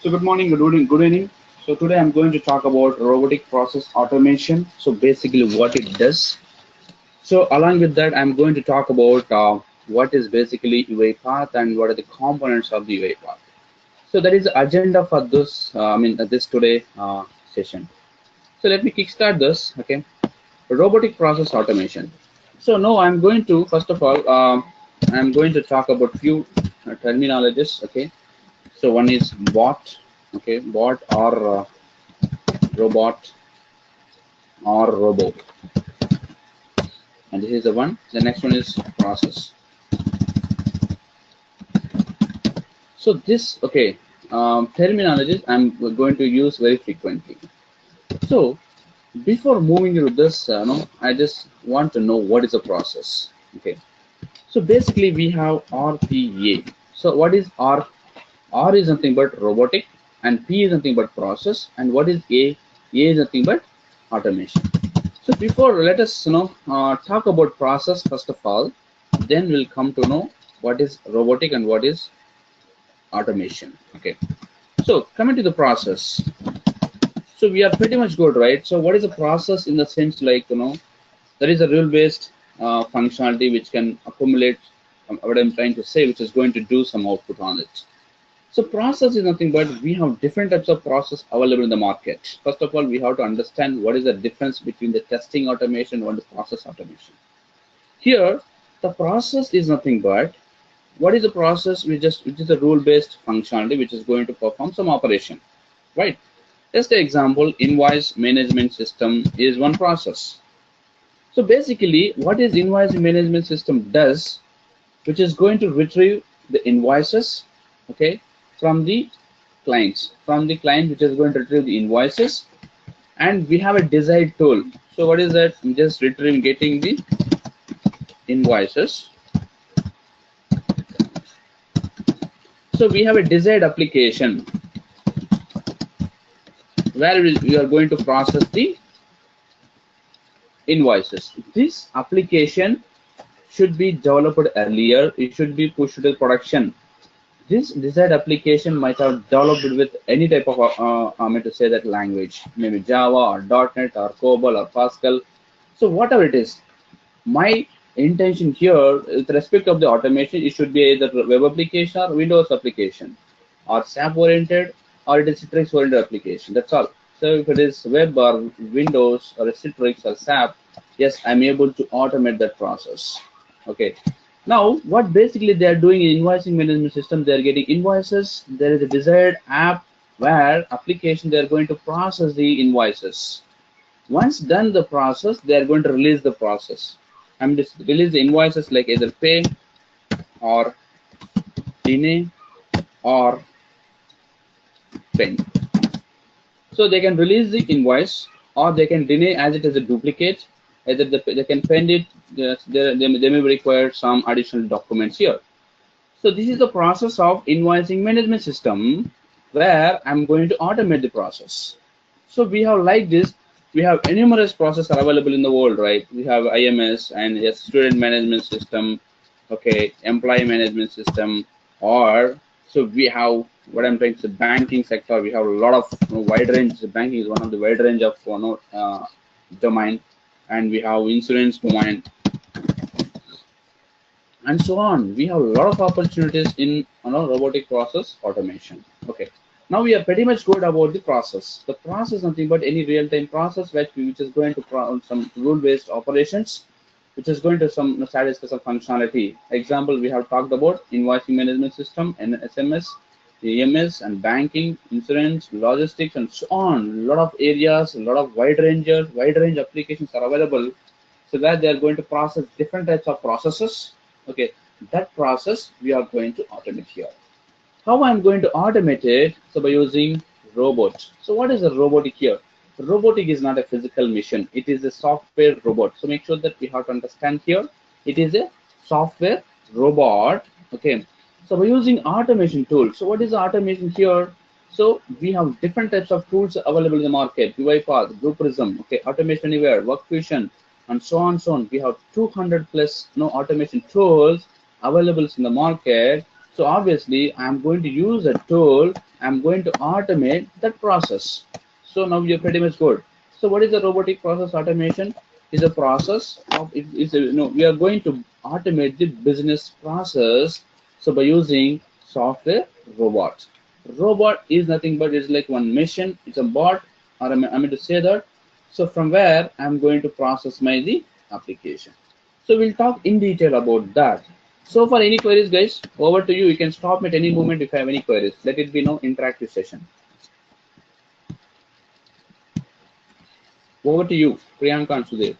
So good morning, good evening. So today I'm going to talk about robotic process automation. So basically what it does. So along with that, I'm going to talk about what is basically UiPath and what are the components of the UiPath. So that is the agenda for this, this today session. So let me kickstart this, okay? Robotic process automation. So now I'm going to, first of all, I'm going to talk about few terminologies, okay? So one is bot, okay, bot or robot or robo, and this is the one. The next one is process. So this, okay, terminologies I'm going to use very frequently. So before moving into this, I just want to know what is a process. Okay, so basically we have RPA. So what is R? R is nothing but robotic, and P is nothing but process, and what is A? A is nothing but automation. So before, let us talk about process first of all, then we'll come to know what is robotic and what is automation. Okay, so coming to the process, so we are pretty much good, right? So what is a process in the sense, like, there is a rule-based functionality which can accumulate what I'm trying to say, which is going to do some output on it. So process is nothing but we have different types of process available in the market. First of all, we have to understand what is the difference between the testing automation and the process automation. Here, the process is nothing but what is the process? Which is a rule-based functionality which is going to perform some operation, right? Just an example, invoice management system is one process. So basically, what is invoice management system does, which is going to retrieve the invoices, okay, from the client which is going to retrieve the invoices, and we have a desired tool. So what is that? Just retrieving, getting the invoices. So we have a desired application where we are going to process the invoices. This application should be developed earlier. It should be pushed to production. This desired application might have developed with any type of to say that language, maybe Java or .NET or COBOL or Pascal. So whatever it is, my intention here with respect of the automation, it should be either web application or Windows application, or SAP oriented, or it is Citrix oriented application. That's all. So if it is web or Windows or Citrix or SAP, yes, I'm able to automate that process. Okay. Now, what basically they are doing in invoicing management system, they are getting invoices. There is a desired app where application they are going to process the invoices. Once done the process, they are going to release the process. I'm just release the invoices like either pay or deny or pend. So they can release the invoice or they can deny as it is a duplicate. Either they can pend it. They may require some additional documents here. So this is the process of invoicing management system where I'm going to automate the process. So we have like this. We have numerous processes are available in the world, right? We have IMS and yes, student management system, okay, employee management system, or so we have what I'm trying to say, banking sector. We have a lot of wide range. Banking is one of the wide range of domain, and we have insurance domain, and so on. We have a lot of opportunities in robotic process automation. Okay. Now we are pretty much good about the process. The process is nothing but any real-time process which is going to some rule-based operations, which is going to satisfy some functionality. Example, we have talked about invoicing management system and SMS, EMS, and banking, insurance, logistics, and so on. A lot of areas, a lot of wide range applications are available. So that they are going to process different types of processes. Okay, that process we are going to automate here. How I'm going to automate it? So by using robot. So what is a robotic here? Robotic is not a physical mission. It is a software robot. So make sure that we have to understand here. It is a software robot. Okay. So by using automation tools. So what is the automation here? So we have different types of tools available in the market. UiPath, Blue Prism, okay, Automation Anywhere, Workfusion, and so on, so on. We have 200 plus automation tools available in the market. So obviously, I'm going to use a tool I'm going to automate that process. So now you're pretty much good. So what is the robotic process automation? Is a process of we are going to automate the business process. So by using software robot. Robot is nothing but it's like one machine. It's a bot, or I mean to say that. So from where I'm going to process my the application. So we'll talk in detail about that. So for any queries, guys, over to you. You can stop me at any moment if you have any queries. Let it be no interactive session. Over to you, Priyanka and Sudhir.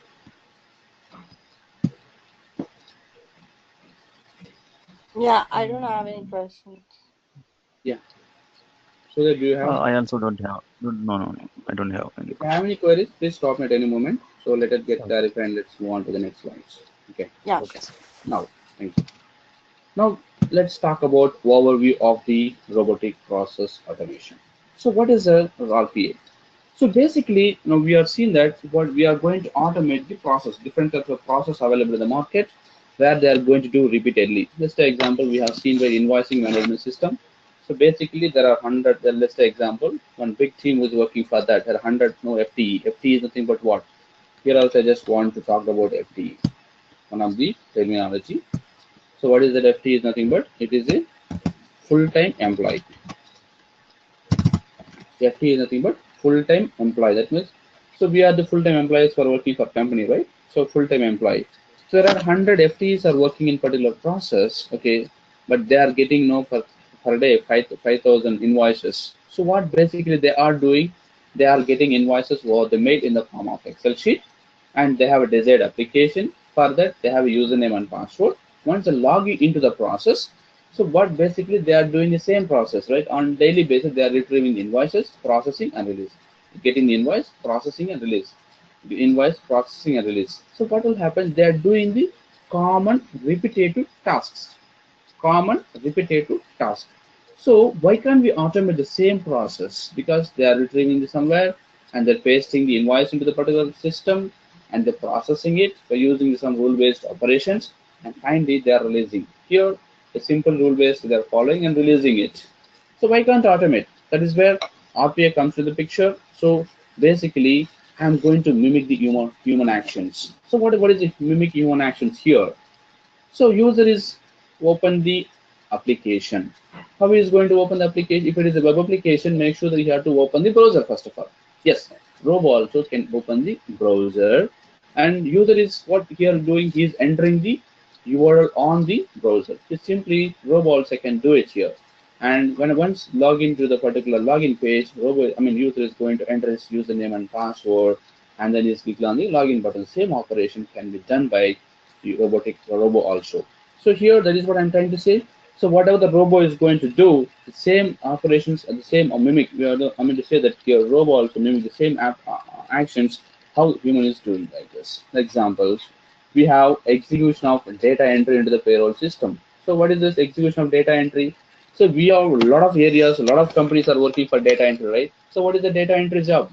Yeah, I don't have any questions. Yeah. Sudhir, do you have? I also don't have. No. I don't have any If you have any queries, please stop me at any moment. So let it get questions. clarified and let's move on to the next slides. Okay. Yeah, Okay. sure. Now, thank you. Now let's talk about overview of the robotic process automation. So what is a RPA? So basically, we have seen that what we are going to automate the process, different types of process available in the market, where they are going to do repeatedly. Just an example we have seen by invoicing management system. So basically, there are 100. Let's say example, one big team was working for that. There are 100 no FTE. FTE is nothing but what? Here also, I just want to talk about FTE. One of the terminology. So what is that? FTE is nothing but it is a full-time employee. FT is nothing but full-time employee. That means, so we are the full-time employees for working for company, right? So full-time employee. So there are 100 FTEs are working in particular process, okay, but they are getting no per day 5,000 invoices. So what basically they are doing, they are getting invoices what they made in the form of Excel sheet, and they have a desired application. For that, they have a username and password. Once they log into the process, so what basically they are doing the same process, right? On daily basis, they are retrieving the invoices, processing and release. Getting the invoice, processing and release. The invoice, processing and release. So what will happen? They are doing the common repetitive tasks. Common repetitive task. So why can't we automate the same process? Because they are retrieving the somewhere and they're pasting the invoice into the particular system and they're processing it by using some rule-based operations, and finally they are releasing. Here, a simple rule-based they are following and releasing it. So why can't automate? That is where RPA comes to the picture. So basically, I'm going to mimic the human actions. So what is the mimic human actions here? So user is open the application. How he is going to open the application? If it is a web application, make sure that you have to open the browser first of all. Yes, Robo also can open the browser, and user is what here doing. He is entering the URL on the browser. It's simply Robo also can do it here. And when once log into the particular login page, user is going to enter his username and password, and then he's click on the login button. Same operation can be done by the robotic robo also. So here that is what I'm trying to say. So whatever the robo is going to do, the same operations and the same mimic. I mean to say that your robo also mimic the same actions how human is doing like this. Examples, we have execution of data entry into the payroll system. So what is this execution of data entry? So we have a lot of areas, a lot of companies are working for data entry, right? So what is the data entry job?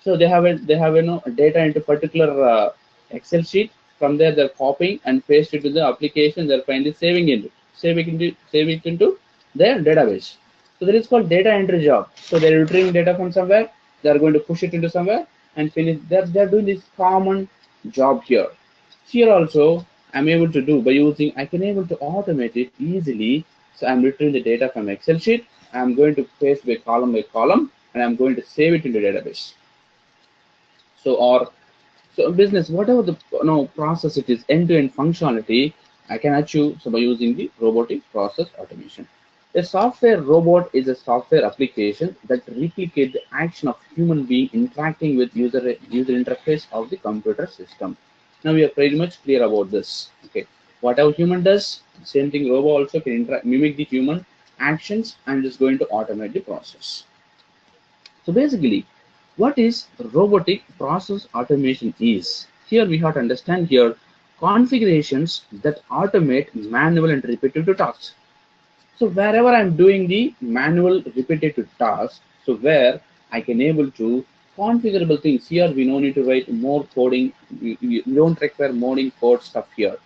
So they have data into particular Excel sheet. From there they're copying and paste it to the application. They're finally save it into their database. So that is called data entry job. So they're retrieving data from somewhere. They're going to push it into somewhere and finish. They're doing this common job here. Here also I'm able to do by using I can able to automate it easily. So I'm retrieving the data from Excel sheet. I'm going to paste by column, and I'm going to save it into database. So business, whatever the process it is, end-to-end functionality, I can achieve so by using the robotic process automation. A software robot is a software application that replicate the action of human being interacting with user interface of the computer system. Now we are pretty much clear about this. Okay, whatever human does, same thing robot also can mimic the human actions and is going to automate the process. So basically, what is robotic process automation is? Here we have to understand here configurations that automate manual and repetitive tasks. So wherever I'm doing the manual repetitive tasks, so where I can able to configurable things here, we no need to write more coding. We don't require modding code stuff here.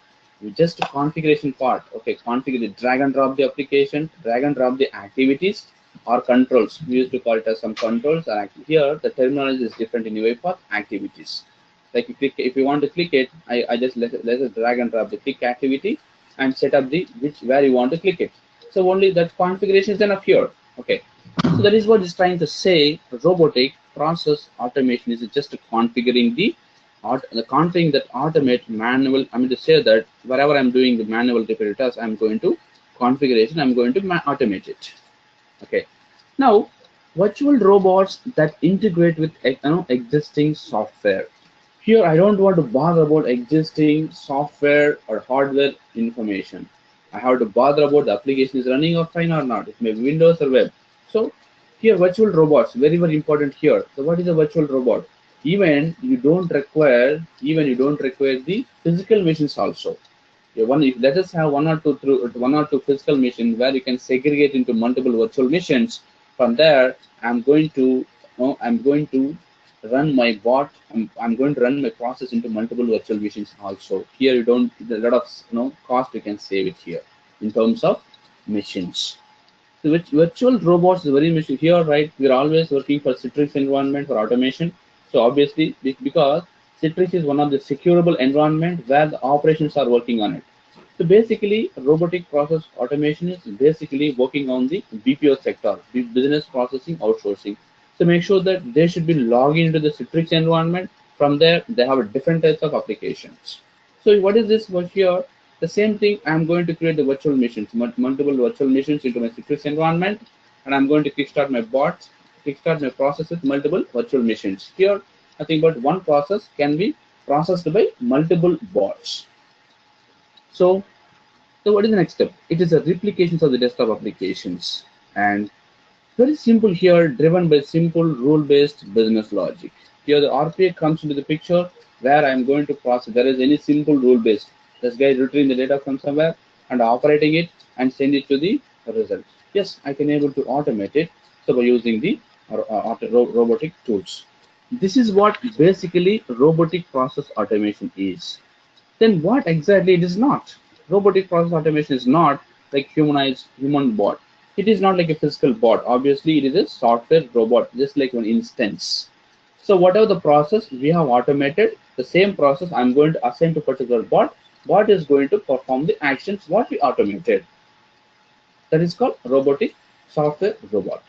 We just configuration part. Okay, configure the drag and drop the application, drag and drop the activities, or controls. We used to call it as some controls. And here the terminology is different in UiPath activities. Like if you want to click it, I just let's drag and drop the click activity and set up the where you want to click it. So only that configuration is enough here. Okay. So that is what it's trying to say. Robotic process automation is just configuring the configuring that automate manual. I mean to say that wherever I'm doing the manual repetitive task, I'm going to configuration. I'm going to automate it. Okay. Now, virtual robots that integrate with existing software. Here, I don't want to bother about existing software or hardware information. I have to bother about the application is running or fine or not. It may be Windows or web. So here, virtual robots, very, very important here. So what is a virtual robot? Even you don't require the physical machines also. If let us have one or two physical machines where you can segregate into multiple virtual machines. From there, I'm going to run my bot. I'm going to run my process into multiple virtual machines also. Here you don't a lot of cost you can save it here in terms of machines. So which virtual robots is very much here, right? We're always working for Citrix environment for automation. So obviously because Citrix is one of the securable environment where the operations are working on it. So basically, robotic process automation is basically working on the BPO sector, business processing outsourcing. So make sure that they should be logged into the Citrix environment. From there, they have different types of applications. So what is this over here? The same thing, I'm going to create the virtual machines, multiple virtual machines into my Citrix environment, and I'm going to kickstart my bots, kickstart my process with multiple virtual machines. Here, nothing but one process can be processed by multiple bots. So what is the next step? It is a replication of the desktop applications, and very simple here, driven by simple rule-based business logic. Here the RPA comes into the picture where I'm going to process. There is any simple rule-based. This guy is retrieving the data from somewhere and operating it and send it to the result. Yes, I can able to automate it. So by using the robotic tools. This is what basically robotic process automation is. Then what exactly it is not? Robotic process automation is not like human bot. It is not like a physical bot. Obviously, it is a software robot, just like an instance. So whatever the process we have automated, the same process I'm going to assign to particular bot. Bot is going to perform the actions what we automated. That is called robotic software robot.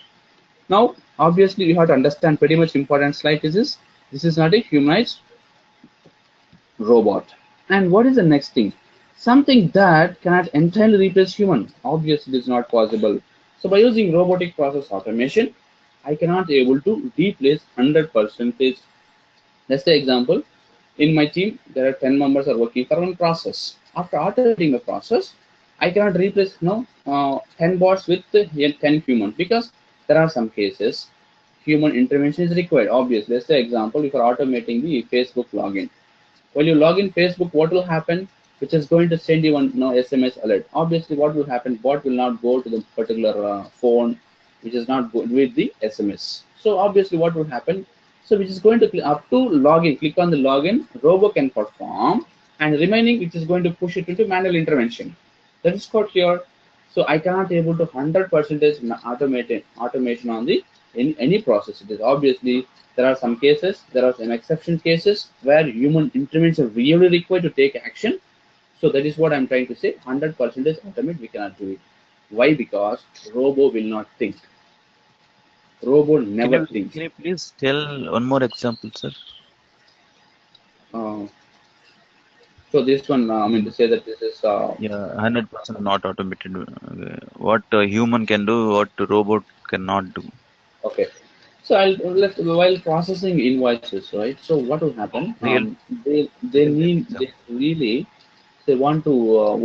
Now, obviously, you have to understand pretty much important slide is this. This is not a humanized robot. And what is the next thing? Something that cannot entirely replace human. Obviously, it is not possible. So by using robotic process automation, I cannot be able to replace 100%. Let's say example, in my team, there are 10 members are working for one process. After automating the process, I cannot replace 10 bots with 10 humans because there are some cases human intervention is required. Obviously, let's say example, if you are automating the Facebook login. While you log in Facebook, what will happen? Which is going to send you one SMS alert. Obviously, what will happen? Bot will not go to the particular phone, which is not good with the SMS. So obviously, what will happen? So which is going to up to login. Click on the login. Robo can perform, and remaining, which is going to push it into manual intervention. That is called here. So I cannot able to 100% automation on the any process. It is obviously there are some cases, there are some exception cases where human intervention really required to take action. So that is what I'm trying to say. 100% automate, we cannot do it. Why? Because robo will not think. Robo never thinks. Can you please tell one more example, sir? So this one, I mean to say that this is yeah, 100% not automated. What a human can do, what a robot cannot do. okay. So while processing invoices, right? So what will happen? Real They really they want to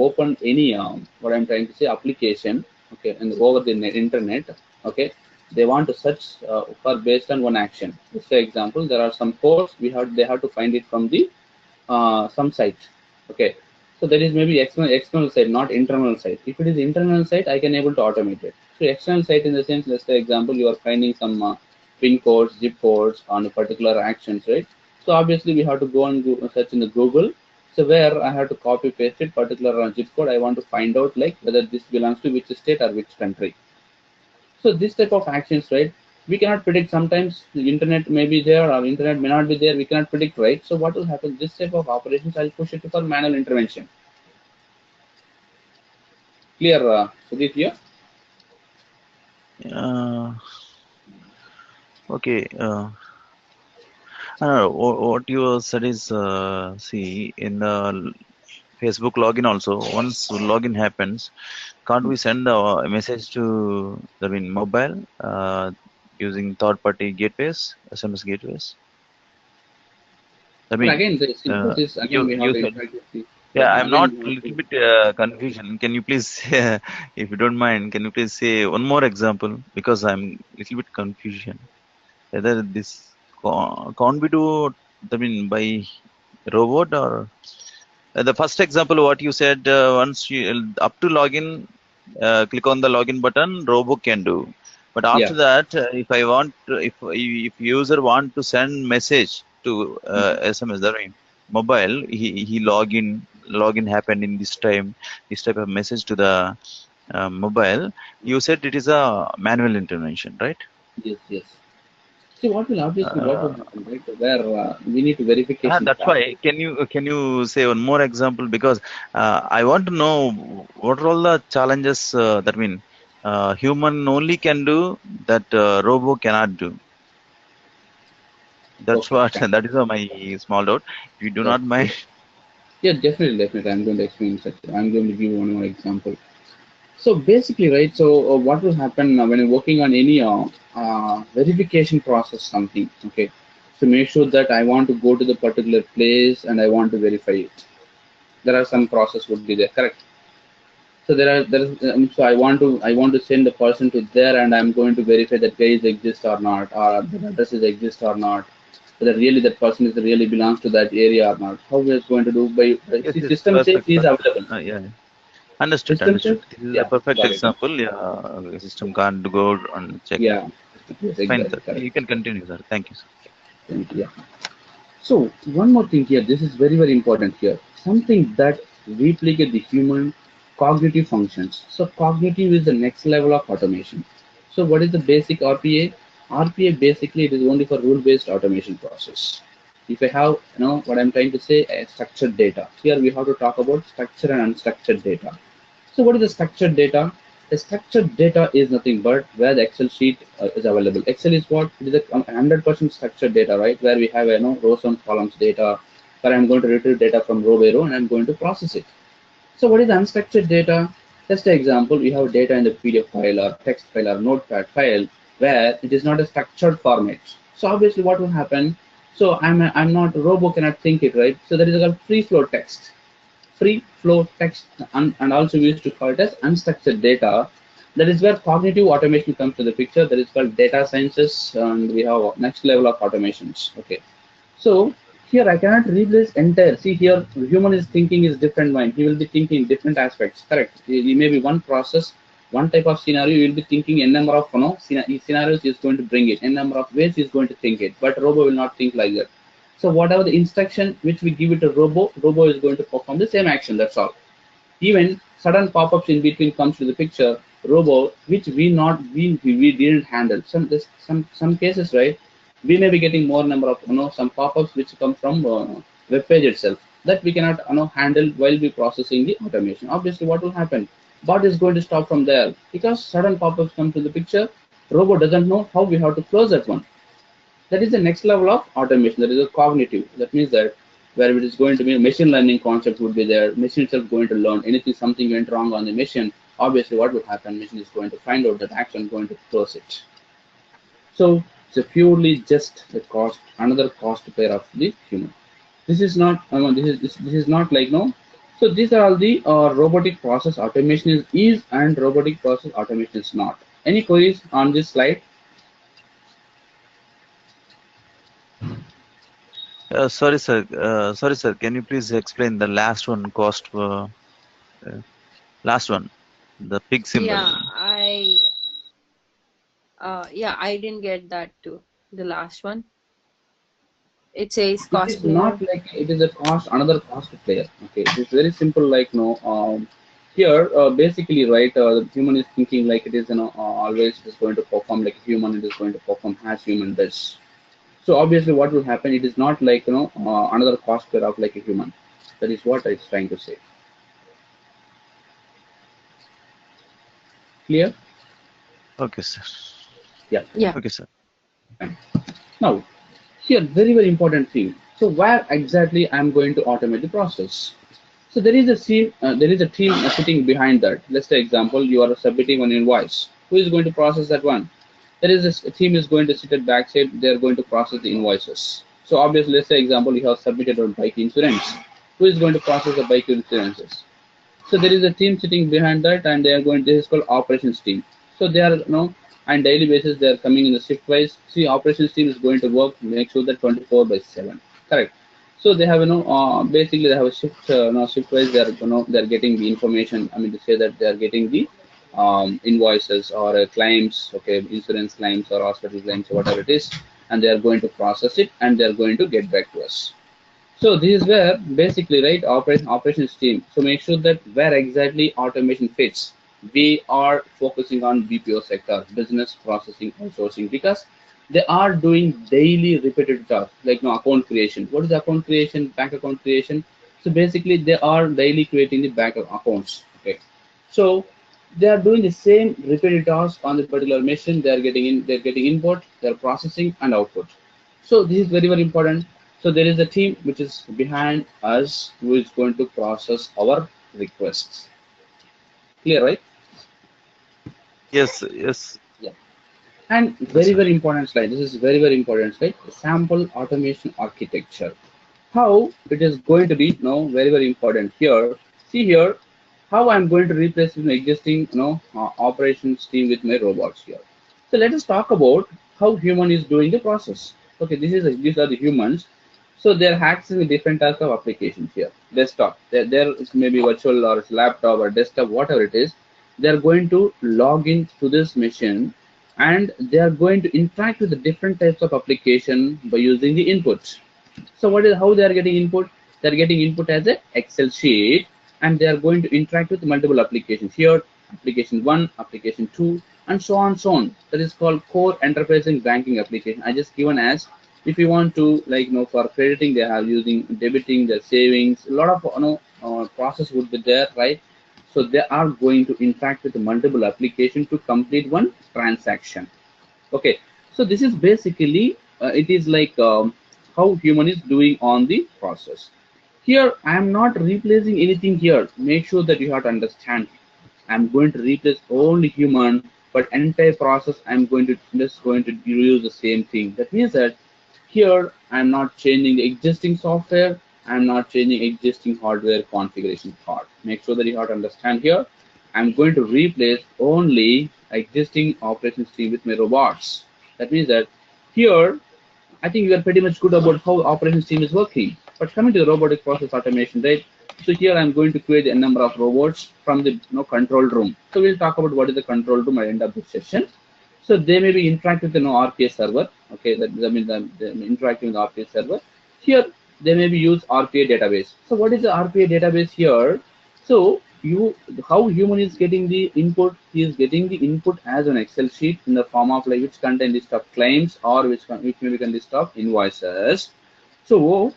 open any what I'm trying to say application, okay, and over the internet, okay. They want to search for based on one action. Let's say example, there are some codes they have to find it from the some site, okay. So that is maybe external site, not internal site. If it is internal site, I can able to automate it. So external site in the sense, let's say example, you are finding some pin codes, zip codes on a particular actions, right? So obviously we have to go and search in the Google. So where I have to copy paste it particular zip code, I want to find out like whether this belongs to which state or which country. So this type of actions, right? We cannot predict. Sometimes the internet may be there or internet may not be there. We cannot predict, right? So what will happen? This type of operations, I'll push it for manual intervention. Clear, Sudhir here? Okay. I don't know, what you said is, see, in the Facebook login also, once login happens, can't we send a message to the mobile using third-party gateways, SMS gateways? I Well, mean, again, the syntax is again we have you to said, interact with the, yeah, yeah, I'm again not we a have little to, bit confusion. Can you please, if you don't mind, can you please say one more example? Because I'm little bit confusion. Whether this can't be do, I mean, by robot or the first example, what you said, once you up to login, click on the login button, robot can do. But after yeah. that, if I want, if user want to send message to SMS, that mean mobile, he login happened in this type of message to the mobile. You said it is a manual intervention, right? Yes, yes. See, what will obviously what Uh, will happen, right? Where we need to verification That's part. why. Can you say one more example? Because I want to know what are all the challenges that mean human only can do that robot cannot do. That's Okay, what fine. that is my small doubt. If you do not Okay. mind, Yeah, definitely, definitely. I'm going to explain such. I'm going to give you one more example. So basically, right. So what will happen when you're working on any verification process, something. Okay. To make sure that I want to go to the particular place and I want to verify it. There are some process would be there, correct? So so I want to send the person to there and I'm going to verify that guys exist or not, or the addresses exist or not, whether really that person is really belongs to that area or not. How we are going to do yes, see, yes, system says perfect, he is perfect. available. Yeah, understood, System says, understood. This is a yeah, perfect got it. Huh? example. Yeah, the system can't go and check. Yeah, yes, Fine, exactly sir. correct. You can continue, sir. Thank you, sir. Thank you. Yeah. So one more thing here, this is very, very important here. Something that replicate the human cognitive functions. So cognitive is the next level of automation. So what is the basic RPA? RPA basically it is only for rule-based automation process. If I have, what I'm trying to say, structured data. Here we have to talk about structured and unstructured data. So what is the structured data? The structured data is nothing but where the Excel sheet is available. Excel is what? It is a 100% structured data, right? Where we have rows and columns data, where I'm going to retrieve data from row by row and I'm going to process it. So what is unstructured data? Just an example, we have data in the PDF file or text file or notepad file where it is not a structured format. So obviously what will happen? So I'm not, robo cannot think it, right? So there is a free flow text, free flow text, and also we used to call it as unstructured data. That is where cognitive automation comes to the picture. That is called data sciences, and we have next level of automations. Okay, so here I cannot replace entire. See here, human is thinking is different mind. He will be thinking different aspects. Correct. He may be one process, one type of scenario. You will be thinking a number of scenarios. He is going to bring it. A number of ways he is going to think it. But robo will not think like that. So whatever the instruction which we give it to robo is going to perform the same action. That's all. Even sudden pop-ups in between comes to the picture, robo, which we didn't handle. Some cases, right? We may be getting more number of some pop-ups which come from web page itself that we cannot handle while we processing the automation. Obviously, what will happen? Bot is going to stop from there because sudden pop-ups come to the picture. Robot doesn't know how we have to close that one. That is the next level of automation. That is a cognitive. That means that where it is going to be a machine learning concept would be there. Machine itself going to learn anything, something went wrong on the machine. Obviously, what will happen? Machine is going to find out that action, going to close it. So it's a purely just the cost, another cost pair of the human. This is not. This is not like no. So these are all the robotic process automation is and robotic process automation is not. Any queries on this slide? Sorry, sir. Sorry, sir. Can you please explain the last one? Last one, the pig symbol. Yeah, I didn't get that too. The last one. It says It is cosplayer. not like it is a cost, another cost player. Okay, it is very simple. Like no, here basically, right, the human is thinking like it is, always it is going to perform like a human, it is going to perform as human does. So obviously what will happen, it is not like, another cost curve of like a human. That is what it's trying to say. Clear? Okay, sir. Yeah. Yeah. Okay, sir. Fine. Now, here very very important thing. So where exactly I'm going to automate the process? So there is a team sitting behind that. Let's say example, you are submitting one invoice. Who is going to process that one? There is a team is going to sit at backside. They are going to process the invoices. So obviously, let's say example, you have submitted a bike insurance. Who is going to process the bike insurances? So there is a team sitting behind that, and they are going. This is called operations team. So they are, on daily basis they are coming in the shift wise. See, operations team is going to work, make sure that 24/7. Correct. So they have, basically they have a shift, shift wise. They are, they are getting the information. I mean to say that they are getting the invoices or claims, okay, insurance claims or hospital claims or whatever it is, and they are going to process it and they are going to get back to us. So this is where basically, right, operations team. So make sure that where exactly automation fits. We are focusing on BPO sector, business processing outsourcing, because they are doing daily repetitive tasks like, account creation. What is account creation? Bank account creation. So basically, they are daily creating the bank accounts. Okay. So they are doing the same repetitive task on the particular machine. They are getting in. They're getting input. They're processing and output. So this is very very important. So there is a team which is behind us who is going to process our requests. Clear, right? Yes, yes, Yeah. And yes, very sir. very important slide. This is very very important slide. Sample automation architecture. How it is going to be, very very important here. See here, how I'm going to replace my existing, operations team with my robots here. So let us talk about how human is doing the process. Okay, these are the humans. So they're accessing different types of applications here. Desktop, there is maybe virtual or laptop or desktop, whatever it is. They're going to log in to this machine, and they are going to interact with the different types of application by using the inputs. So what is how they are getting input? They are getting input as a Excel sheet, and they are going to interact with multiple applications. Here, application one, application two, and so on, so on. That is called core enterprise and banking application. I just given as if you want to, like, for crediting, they are using debiting, their savings. A lot of, process would be there, right? So they are going to interact with multiple application to complete one transaction. Okay, so this is basically, it is like, how human is doing on the process. Here I am not replacing anything here. Make sure that you have to understand. I'm going to replace only human, but entire process I'm going to just going to use the same thing. That means that here I'm not changing the existing software. I'm not changing existing hardware configuration part. Make sure that you have to understand here. I'm going to replace only existing operations team with my robots. That means that here I think you are pretty much good about how operations team is working. But coming to the robotic process automation, right? So here I'm going to create a number of robots from the, control room. So we'll talk about what is the control room at the end of this session. So they may be interact with the, RPA server. Okay, that means they're interacting with the RPA server. Here they may be use RPA database. So what is the RPA database here? So how human is getting the input? He is getting the input as an Excel sheet in the form of, like, which contain list of claims, or which may be list of invoices. So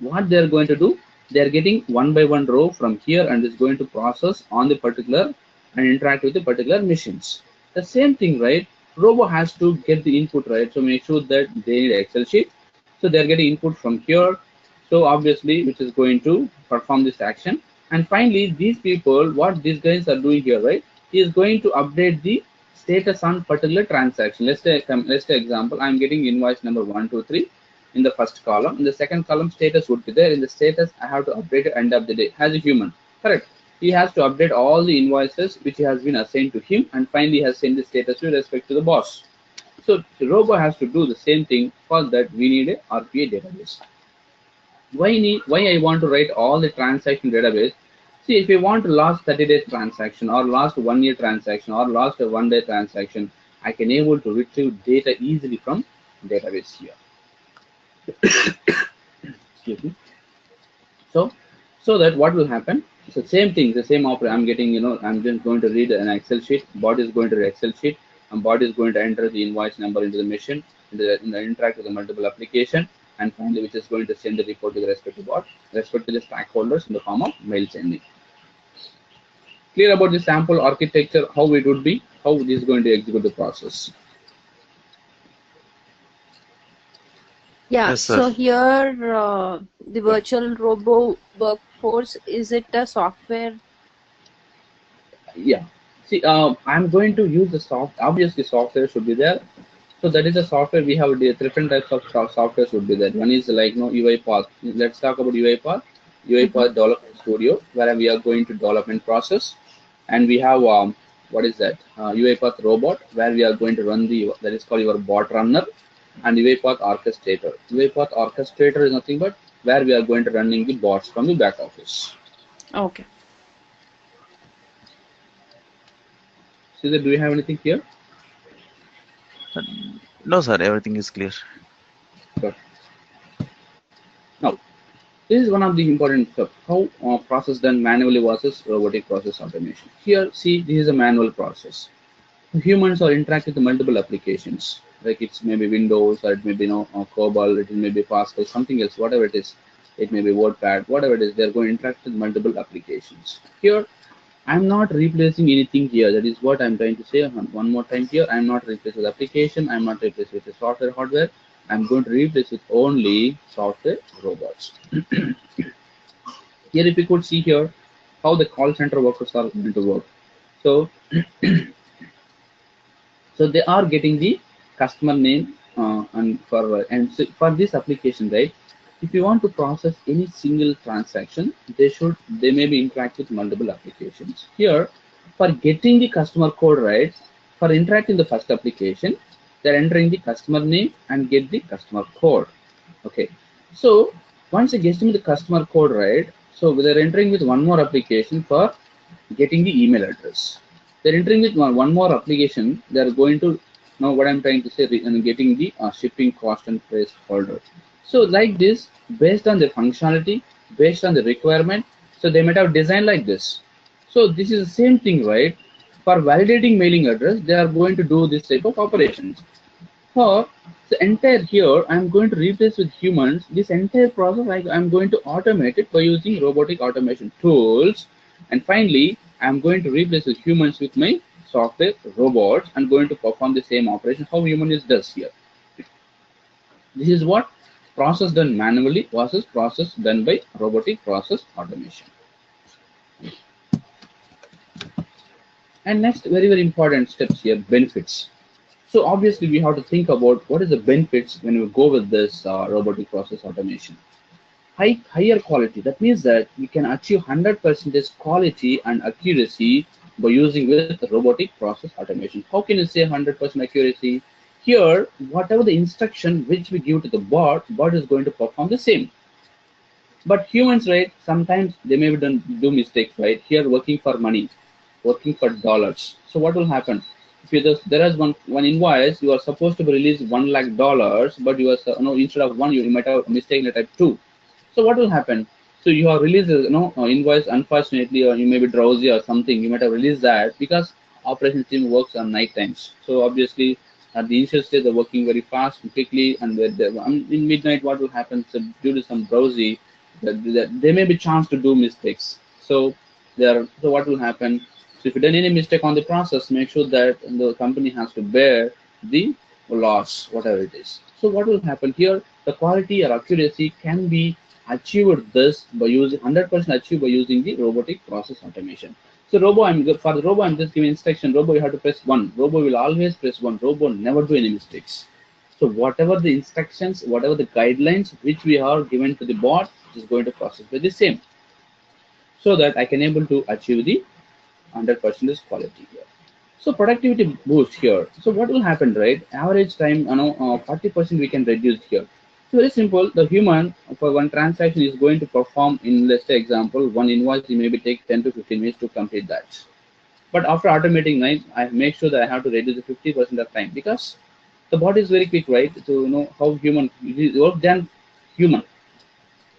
what they are going to do? They are getting one by one row from here, and is going to process on the particular and interact with the particular machines. The same thing, right? Robo has to get the input, right? So make sure that they need Excel sheet. So they are getting input from here. So obviously, which is going to perform this action. And finally, these people, what these guys are doing here, right? He is going to update the status on particular transaction. Let's say example, I'm getting invoice number 123 in the first column. In the second column, status would be there. In the status, I have to update at end of the day as a human. Correct. He has to update all the invoices which has been assigned to him, and finally has sent the status with respect to the boss. So the robot has to do the same thing. For that, we need a RPA database. Why I want to write all the transaction database? See, if you want to last 30 days transaction, or last 1 year transaction, or last a 1 day transaction, I can able to retrieve data easily from database here. Excuse me. So that what will happen? So same thing, the same opera. I'm getting, I'm just going to read an Excel sheet. Bot is going to read Excel sheet, and bot is going to enter the invoice number into the machine, in the interact with the multiple application, and finally, which is going to send the report to the respective bot, respect to the stakeholders in the form of mail sending. Clear about the sample architecture, how it would be, how it is going to execute the process. Yeah, Yes, sir. so here the virtual robo workforce, is it a software? Yeah. See, I'm going to use the obviously software should be there. So that is the software. We have different types of software should be there. One is like UiPath. Let's talk about UiPath. Mm-hmm. UiPath Development Studio, where we are going to development process, and we have what is that? UiPath Robot, where we are going to run that is called your bot runner, and UiPath Orchestrator. UiPath Orchestrator is nothing but where we are going to running the bots from the back office. Okay. Caesar, do you have anything here? No, sir. Everything is clear. Sure. Now, this is one of the important stuff. How process done manually versus robotic process automation. Here, see, this is a manual process. Humans are interacting with multiple applications, like it's maybe Windows, or it may be COBOL, it may be Pascal, something else, whatever it is. It may be WordPad, whatever it is. They're going to interact with multiple applications. Here, I'm not replacing anything here. That is what I'm trying to say. One more time here, I'm not replacing with application. I'm not replacing with the software hardware. I'm going to replace with only software robots. Here, if you could see here how the call center workers are going to work. So, so they are getting the customer name for this application, right? If you want to process any single transaction, they may be interact with multiple applications. Here, for getting the customer code right, for interacting the first application, they're entering the customer name and get the customer code. Okay, so once you get the customer code right, so they're entering with one more application for getting the email address. They're entering with one more application. They're going to know what I'm trying to say and getting the shipping cost and price folder. So like this, based on the functionality, based on the requirement, so they might have designed like this. So this is the same thing, right? For validating mailing address, they are going to do this type of operations. For the entire here, I'm going to replace with humans. This entire process, I'm going to automate it by using robotic automation tools. And finally, I'm going to replace with humans with my software robots and going to perform the same operation how human is does here. This is what process done manually versus process done by robotic process automation. And next, very, very important steps here, benefits. So obviously we have to think about what is the benefits when we go with this robotic process automation. Higher quality. That means that we can achieve 100% quality and accuracy by using with robotic process automation. How can you say 100% accuracy? Here, whatever the instruction which we give to the bot is going to perform the same. But humans, right? Sometimes they may do mistakes, right? Here, working for money, working for dollars. So what will happen? If you just there is one invoice, you are supposed to release $1 lakh, but you are instead of one, you might have mistaken it at two. So what will happen? So you have released invoice, unfortunately, or you may be drowsy or something. You might have released that because operations team works on night times. So obviously at the initial stage they're working very fast and quickly, and in midnight what will happen? So due to some drowsy, there may be chance to do mistakes. So so what will happen? So if you done any mistake on the process, make sure that the company has to bear the loss, whatever it is. So what will happen here? The quality or accuracy can be achieved this by using 100% achieved by using the robotic process automation. So for the robo, I'm just giving instruction. Robo, you have to press one. Robo will always press one. Robo never do any mistakes. So whatever the instructions, whatever the guidelines which we are given to the bot, it is going to process with the same, so that I can able to achieve the 100% quality here. So productivity boost here. So what will happen, right? Average time, 40% we can reduce here. So very simple. The human for one transaction is going to perform in, let's say example, one invoice. It maybe take 10 to 15 minutes to complete that. But after automating, right, I make sure that I have to reduce the 50% of time, because the bot is very quick, right? So how human work than human.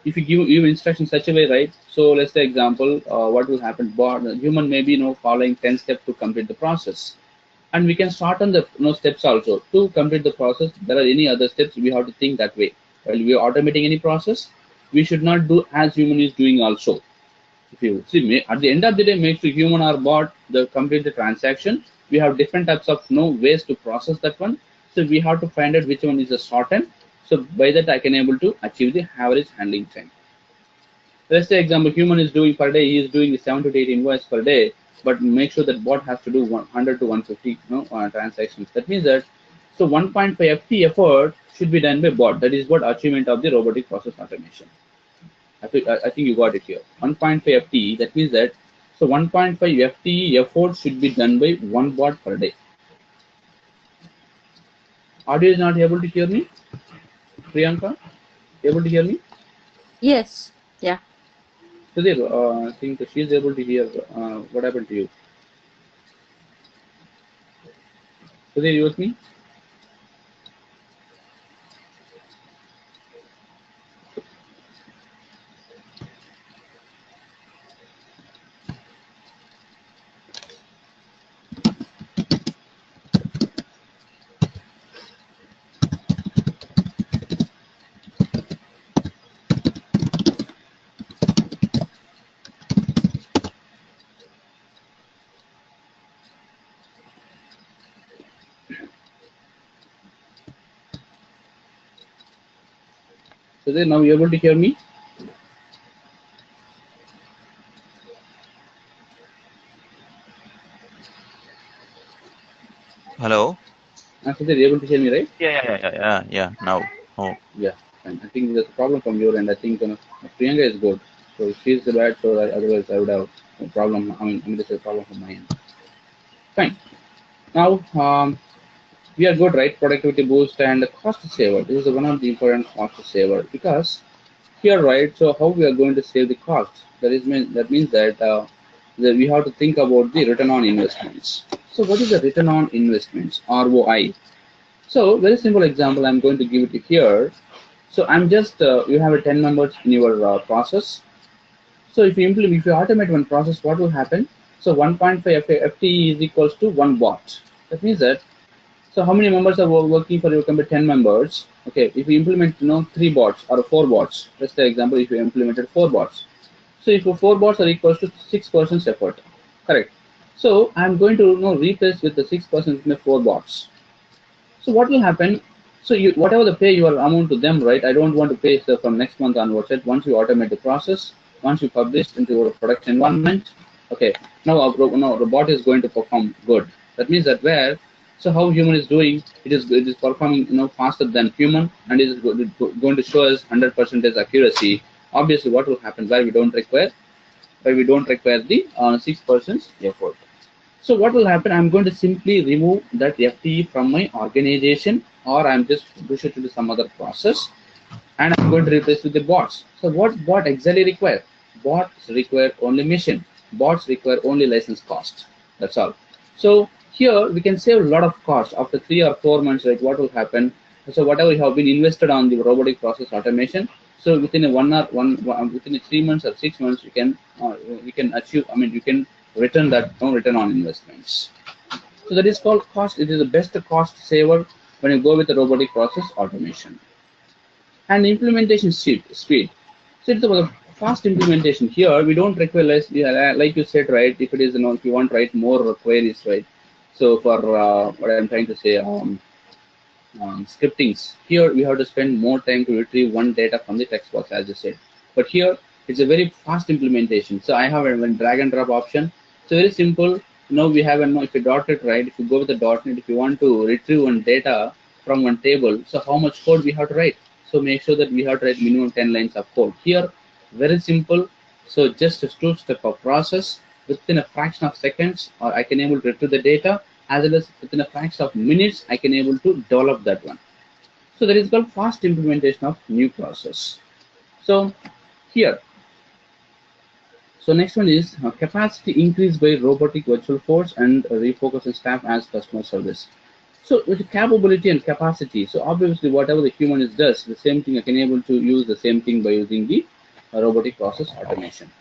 if you give instructions such a way, right? So let's say example, what will happen? Human may be following 10 steps to complete the process, and we can start on the steps also to complete the process. There are any other steps we have to think that way. While we are automating any process, we should not do as human is doing also. If you see, at the end of the day, make sure human or bot the complete the transaction. We have different types of ways to process that one. So we have to find out which one is the shortened. So by that I can able to achieve the average handling time. Let's say example, human is doing per day, he is doing 7 to 8 invoice per day, but make sure that bot has to do 100 to 150 transactions. That means that so 1.5 FT effort should be done by bot. That is what achievement of the robotic process automation. I think you got it here. 1.5 FTE, that means that so 1.5 FTE effort should be done by one bot per day. Audio is not able to hear me? Priyanka, able to hear me? Yes. Yeah. Sudhir, I think she is able to hear. What happened to you? Sudhir, you with me? Sudhir, now you able to hear me? Hello. Sudhir, you able to hear me, right? Yeah. Now. Oh. Yeah. And I think there's a problem from your end. I think Priyanka is good. So she's the bad, so otherwise I would have a problem. I mean, there's a problem from my end. Fine. Now, we are good, right? Productivity boost and cost saver. This is one of the important cost saver because here, right? So how we are going to save the cost? That means that we have to think about the return on investments. So what is the return on investments? ROI. So very simple example. I'm going to give it here. So I'm just you have a 10 members in your process. So if you automate one process, what will happen? So 1.5 FTE is equals to one bot. That means that so how many members are working for your company? 10 members. Okay, if you implement 3 bots or 4 bots, let's say example, if you implemented 4 bots. So if 4 bots are equals to 6% effort, correct? So I'm going to replace with the 6% in the 4 bots. So what will happen? So whatever the pay your amount to them, right? I don't want to pay from next month onwards. Right? Once you automate the process, once you publish into your production environment, okay. Now the bot is going to perform good. That means that where so how human is doing, it is performing faster than human, and it is going to show us 100% accuracy. Obviously, what will happen where we don't require the 6% effort. So what will happen? I'm going to simply remove that FTE from my organization, or I'm just push it to some other process, and I'm going to replace with the bots. So what bot exactly require? Bots require only mission. Bots require only license cost. That's all. So here we can save a lot of cost after 3 or 4 months. Right? What will happen? So whatever you have been invested on the robotic process automation. So within within 3 months or 6 months, you can achieve. I mean, you can return that return on investments. So that is called cost. It is the best cost saver when you go with the robotic process automation. And implementation speed. So it's about fast implementation. Here we don't require less, like you said, right? If it is if you want to write more queries, right? So for what I'm trying to say, scriptings. Here we have to spend more time to retrieve one data from the text box, as you said. But here it's a very fast implementation. So I have a drag and drop option. So very simple. Now we have if you dot it, right? If you go with the .NET, if you want to retrieve one data from one table, so how much code we have to write? So make sure that we have to write minimum 10 lines of code. Here, very simple. So just a 2-step of process within a fraction of seconds, or I can able to retrieve the data, as well as within a fraction of minutes, I can able to develop that one. So that is called fast implementation of new process. So here, so next one is capacity increase by robotic virtual force and refocusing staff as customer service. So with capability and capacity, so obviously whatever the human is does, the same thing I can able to use the same thing by using the robotic process automation.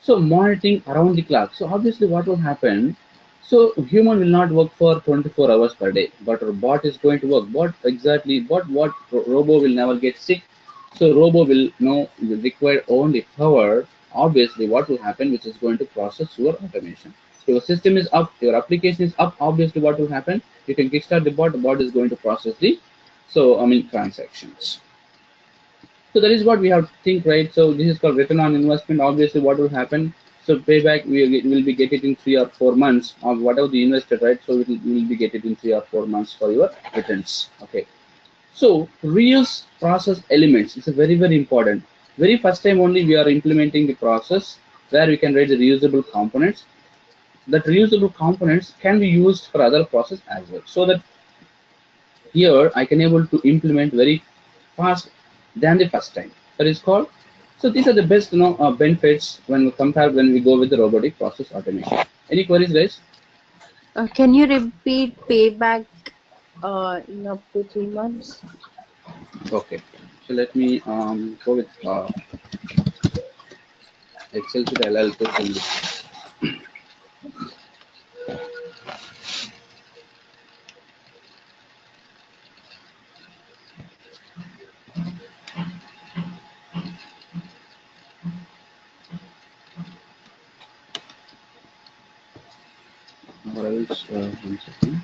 So monitoring around the clock. So obviously what will happen? So human will not work for 24 hours per day, but a bot is going to work. What exactly? Robo will never get sick. So robo will will require only power. Obviously, what will happen? Which is going to process your automation. Your system is up, your application is up. Obviously, what will happen? You can kickstart the bot. The bot is going to process the transactions. So that is what we have to think, right? So this is called return on investment. Obviously, what will happen? So payback we will be get it in 3 or 4 months of whatever the invested, right? So we will be get it in 3 or 4 months for your returns. Okay. So reuse process elements is a very important. Very first time only we are implementing the process where we can write the reusable components. That reusable components can be used for other process as well. So that here I can able to implement very fast than the first time. That is called. So these are the best benefits when we compare when we go with the robotic process automation. Any queries, guys? Can you repeat payback in up to 3 months? Okay. So let me go with Excel to LL to this. Or else, 1 second.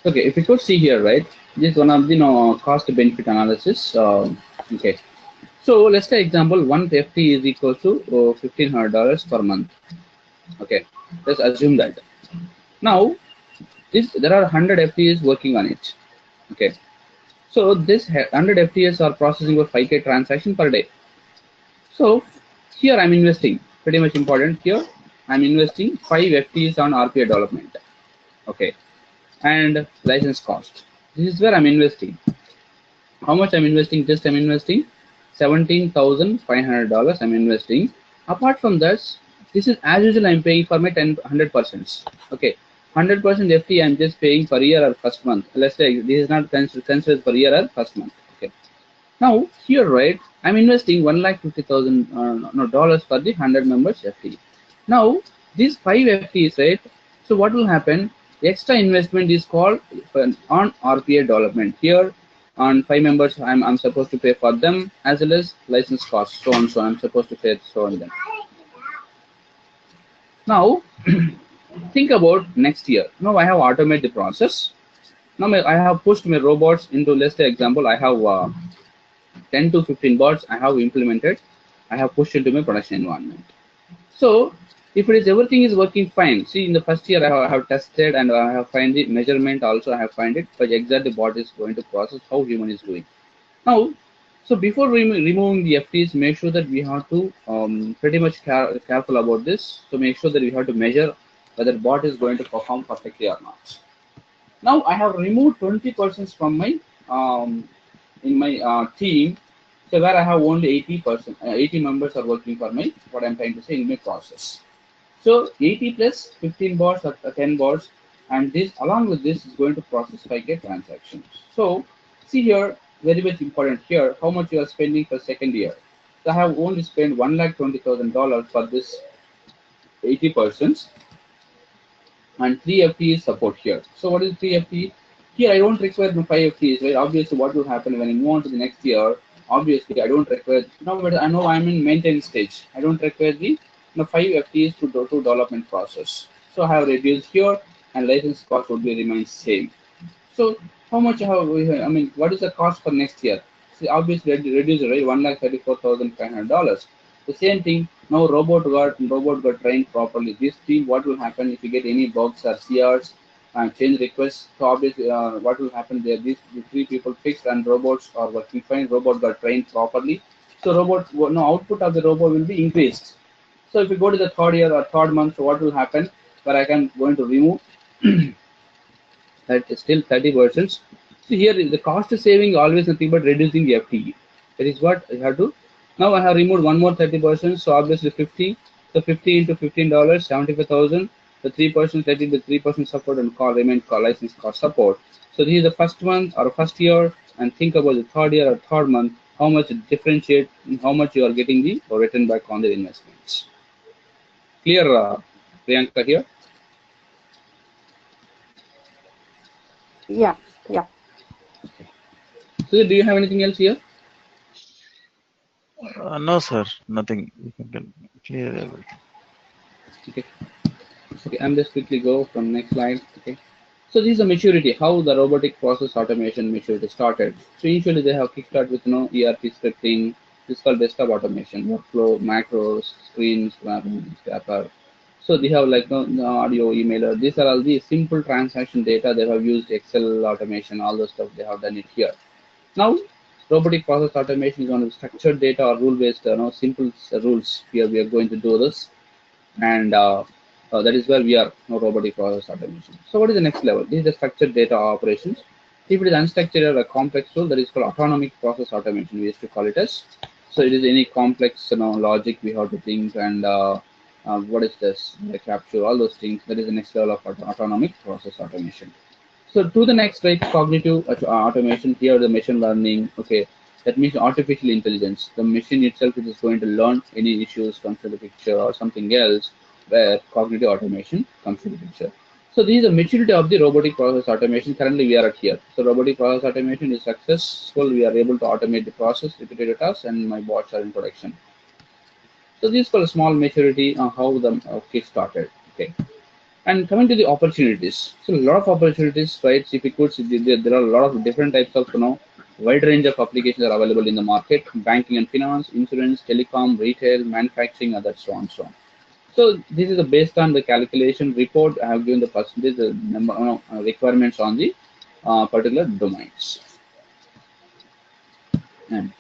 Okay, if you could see here, right, this is one of the cost benefit analysis. Okay, so let's take example, one FT is equal to $1,500 per month. Okay, let's assume that. Now, there are 100 FTEs working on it. Okay, so this 100 FTEs are processing over 5K transaction per day. So here I'm investing, pretty much important here. I'm investing 5 FTEs on RPA development. Okay, and license cost. This is where I'm investing. How much I'm investing? Just I'm investing $17,500. I'm investing. Apart from this, this is as usual. I'm paying for my 100%. Okay, 100% FT. I'm just paying per year or first month. Let's say this is not considered per year or first month. Okay. Now here, right, I'm investing $1,50,000 dollars for the 100 members FT. Now these 5 FTs, right? So what will happen? The extra investment is called on RPA development. Here on 5 members, I'm supposed to pay for them as well as license costs, so on. So I'm supposed to pay so on them. Now think about next year. Now I have automated the process. Now I have pushed my robots into, let's say example, I have 10 to 15 bots I have implemented. I have pushed into my production environment. So if it is everything is working fine, see in the first year I have tested and I have find the measurement also I have find it, but exactly bot is going to process how human is doing. Now, so before removing the FTs, make sure that we have to pretty much careful about this. So make sure that we have to measure whether bot is going to perform perfectly or not. Now I have removed 20% from my in my team, so where I have only 80%, 80 members are working for me. What I'm trying to say in my process. So 80 plus 15 bots or 10 bots, and this along with this is going to process 5K transactions. So see here, very much important here, how much you are spending per second year. So I have only spent $1,20,000 for this 80%, and 3 FTE support here. So what is 3 FTE? Here I don't require the 5 FTEs, right? Obviously, what will happen when I move on to the next year? Obviously, I don't require. No, but I know I'm in maintenance stage. I don't require the 5 FTEs to do to development process. So I have reduced here, and license cost would be remain same. So how much have we? I mean, what is the cost for next year? See, obviously reduce right, $1,34,500. The same thing. Now robot got trained properly. This team, what will happen if you get any bugs or CRs? and change requests. So obviously, what will happen there? The three people fixed and robots are working fine. Robot got trained properly. So robot, no output of the robot will be increased. So if you go to the third year or third month, so what will happen? Where I can going to remove that is still 30%. So here the cost saving always nothing but reducing the FTE. That is what I have to. Now I have removed one more 30%. So obviously 50. So 50 into $15, 75,000. The 3%, 30 the 3% support and call remain call license cost support. So this is the first month or first year, and think about the third year or third month, how much it differentiate, how much you are getting the return back on the investments. Clear, Priyanka here? Yeah, yeah. So do you have anything else here? No, sir, nothing. You can clear everything. Okay. Okay, I'm just quickly go from next slide. Okay. So this is the maturity, how the robotic process automation maturity started. So initially they have kickstart with ERP scripting. This is called desktop automation, workflow, macros, screens, scrapper. So they have like no audio, emailer. These are all the simple transaction data. They have used Excel automation, all the stuff they have done it here. Now, robotic process automation is on structured data or rule-based, simple rules. Here we are going to do this, and that is where we are now, robotic process automation. So what is the next level? This is the structured data operations. If it is unstructured or a complex tool, that is called autonomic process automation. We used to call it as. So it is any complex logic we have to think, and what is this? The capture, all those things. That is the next level of autonomic process automation. So to the next, right, cognitive automation. Here the machine learning. Okay, that means artificial intelligence. The machine itself is going to learn any issues comes to the picture or something else, where cognitive automation comes to the picture. So this is the maturity of the robotic process automation. Currently we are at here. So robotic process automation is successful. We are able to automate the process, repetitive tasks, and my bots are in production. So this is called a small maturity on how the kick started. Okay. And coming to the opportunities, so a lot of opportunities, right? If you could see, there are a lot of different types of, wide range of applications are available in the market: banking and finance, insurance, telecom, retail, manufacturing, other so on so on. So this is based on the calculation report. I have given the percentage, the number, requirements on the particular domains. And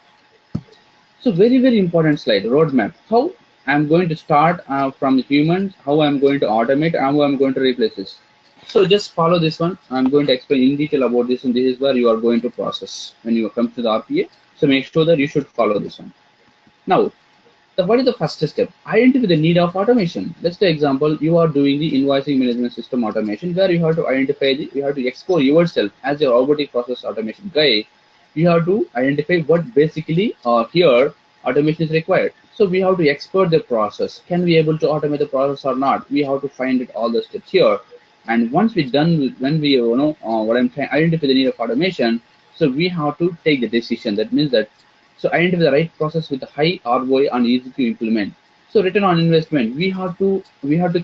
so very important slide, roadmap. How I'm going to start from the humans, how I'm going to automate, and how I'm going to replace this. So just follow this one. I'm going to explain in detail about this, and this is where you are going to process when you come to the RPA. So make sure that you should follow this one. Now, what is the first step? Identify the need of automation. Let's take example. You are doing the invoicing management system automation, where you have to identify you have to explore yourself as a robotic process automation guy. You have to identify what basically here automation is required. So we have to export the process. Can we able to automate the process or not? We have to find it all the steps here. And once we done, when we what I'm trying identify the need of automation, so we have to take the decision. That means that so identify the right process with a high ROI and easy to implement. So return on investment, we have to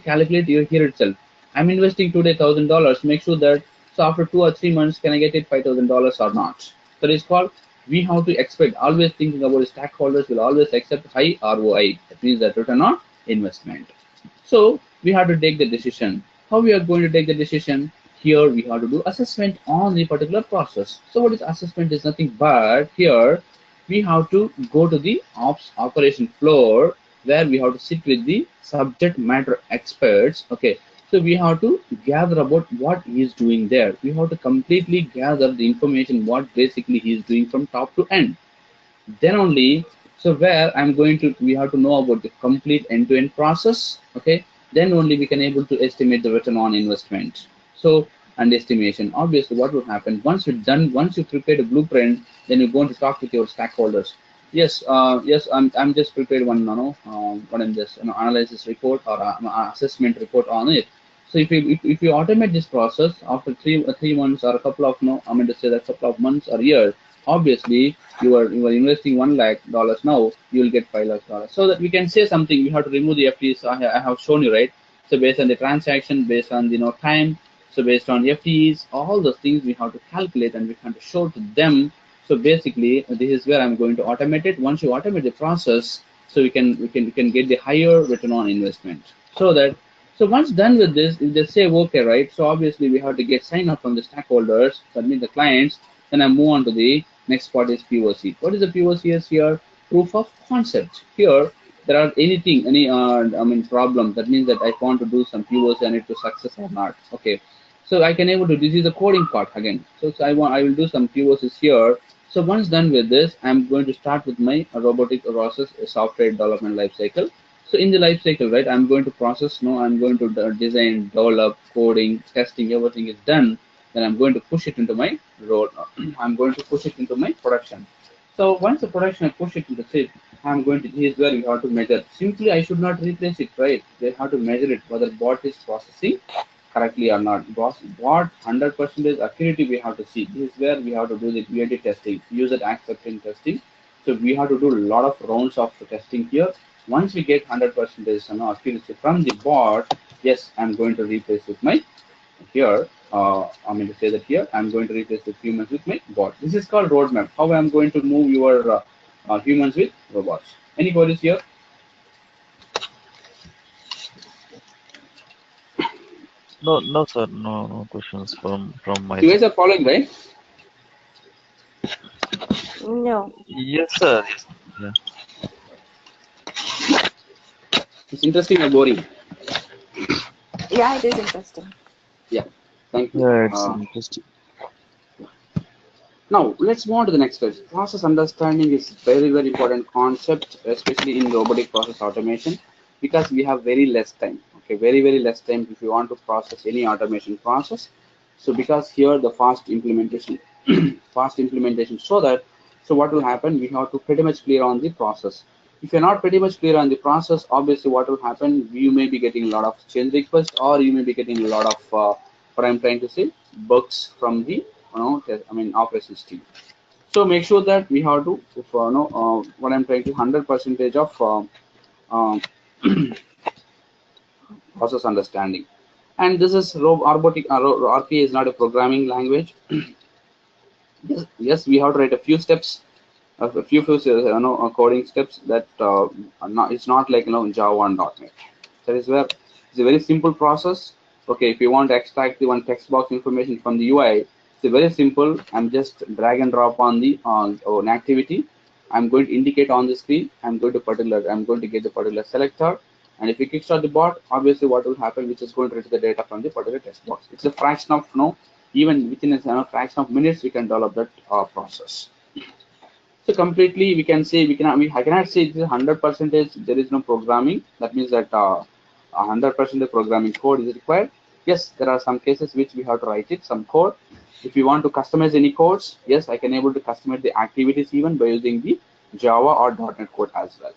calculate here itself. I'm investing today $1,000. Make sure that so after 2 or 3 months, can I get it $5,000 or not? That is called we have to expect. Always thinking about the stakeholders will always accept high ROI. That means that return on investment. So we have to take the decision. How we are going to take the decision? Here we have to do assessment on the particular process. So what is assessment is nothing but here we have to go to the operation floor, where we have to sit with the subject matter experts. Okay, so we have to gather about what he is doing there. We have to completely gather the information what basically he is doing from top to end. Then only, so where I'm going to, we have to know about the complete end-to-end process. Okay, then only we can able to estimate the return on investment. So and estimation, obviously what will happen once you're done, once you prepare the blueprint, then you're going to talk with your stakeholders. Yes, yes, I'm just prepared one, what in this analysis report or assessment report on it. So if you automate this process after 3 months or a couple of I mean to say that couple of months or years, obviously you are investing $1 lakh now, you will get $5 lakh. So that we can say something, we have to remove the FTEs. I have shown you, right? So based on the transaction, based on the time, so based on FTEs, all those things we have to calculate and we have to show to them. So basically, this is where I'm going to automate it. Once you automate the process, so we can get the higher return on investment. So that So once done with this, if they say okay, right? So obviously we have to get sign off from the stakeholders, that means the clients. Then I move on to the next part is POC. What is the POC is here? Proof of concept. Here there are anything, any problem. That means that I want to do some POC, I need to success or not. Okay. So I can able to, this is the coding part again. So I will do some POCs here. So once done with this, I'm going to start with my robotic process software development lifecycle. So in the life cycle, right, I'm going to process, no, I'm going to design, develop, coding, testing, everything is done. Then I'm going to push it into my road. I'm going to push it into my production. So once the production I push it into it, I'm going to, here's where you have to measure. Simply, I should not replace it, right? They have to measure it, whether bot is processing correctly or not. What 100% accuracy we have to see. This is where we have to do the UAT testing, user acceptance testing. So we have to do a lot of rounds of testing here. Once we get 100% accuracy from the bot, yes, I'm going to replace with my here. I'm going to say that here I'm going to replace the humans with my bot. This is called roadmap. How I'm going to move your humans with robots. Any queries here? No, no, sir. No, no questions from my You guys side. are following, right? No. Yes, sir. Yes. Yeah. It's interesting or boring? Yeah, it is interesting. Yeah. Thank you. Yeah, it's interesting. Now, let's move on to the next phase. Process understanding is very, very important concept, especially in robotic process automation, because we have very less time. Okay, very, very less time if you want to process any automation process. So because here the fast implementation, fast implementation, so what will happen? We have to pretty much clear on the process. If you're not pretty much clear on the process, obviously what will happen? You may be getting a lot of change requests, or you may be getting a lot of what I'm trying to say, bugs from the operations team. So make sure that we have to, if, what I'm trying to 100% of um, process understanding. And this is robotic. RPA is not a programming language. Yes, we have to write a few steps, coding steps that it's not like Java and .NET. That is where it's a very simple process. Okay, if you want to extract the one text box information from the UI, it's a very simple. I'm just drag and drop on the an activity. I'm going to indicate on the screen. I'm going to get the particular selector. And if you kickstart the bot, obviously what will happen, which is going to retrieve the data from the particular text box. It's a fraction of even within a fraction of minutes, we can develop that process. So completely, we can say I cannot say this is 100%. There is no programming. That means that 100% programming code is required. Yes, there are some cases which we have to write it some code. If you want to customize any codes, yes, I can able to customize the activities even by using the Java or .NET code as well.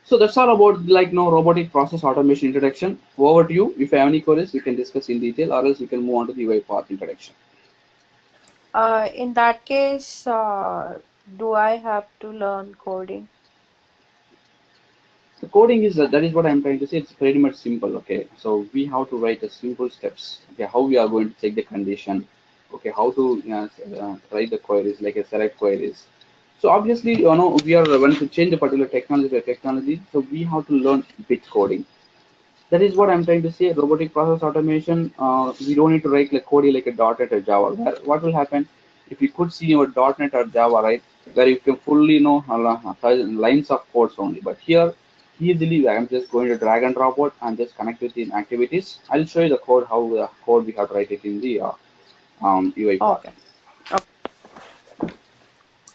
So that's all about robotic process automation introduction. Over to you. If you have any queries, we can discuss in detail, or else we can move on to the UiPath introduction. In that case, do I have to learn coding? The coding is that is what I'm trying to say. It's pretty much simple. Okay, so we have to write a simple steps. Okay, how we are going to check the condition. Okay, how to write the queries like a select queries. So obviously, we are when to change a particular technology to technology. So we have to learn bit coding. That is what I'm trying to say. Robotic process automation. We don't need to write like coding like a .NET or Java. What will happen if you could see your .NET or Java, right? Where you can fully know lines of codes only. But here, easily, I'm just going to drag and drop it and just connect it in activities. I'll show you the code how the code we have to write it in the UiPath. Okay. Okay.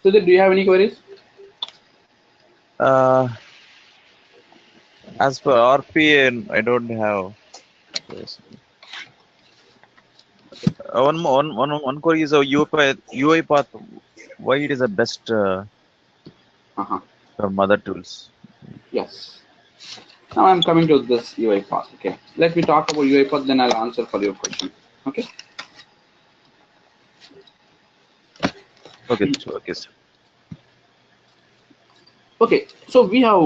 So, do you have any queries? As for RPA, I don't have. One query is a UiPath. Why it is the best for mother tools? Yes. Now I'm coming to this UiPath. Okay. Let me talk about UiPath, then I'll answer for your question. Okay. Okay, sure, okay, sir. Okay, so we have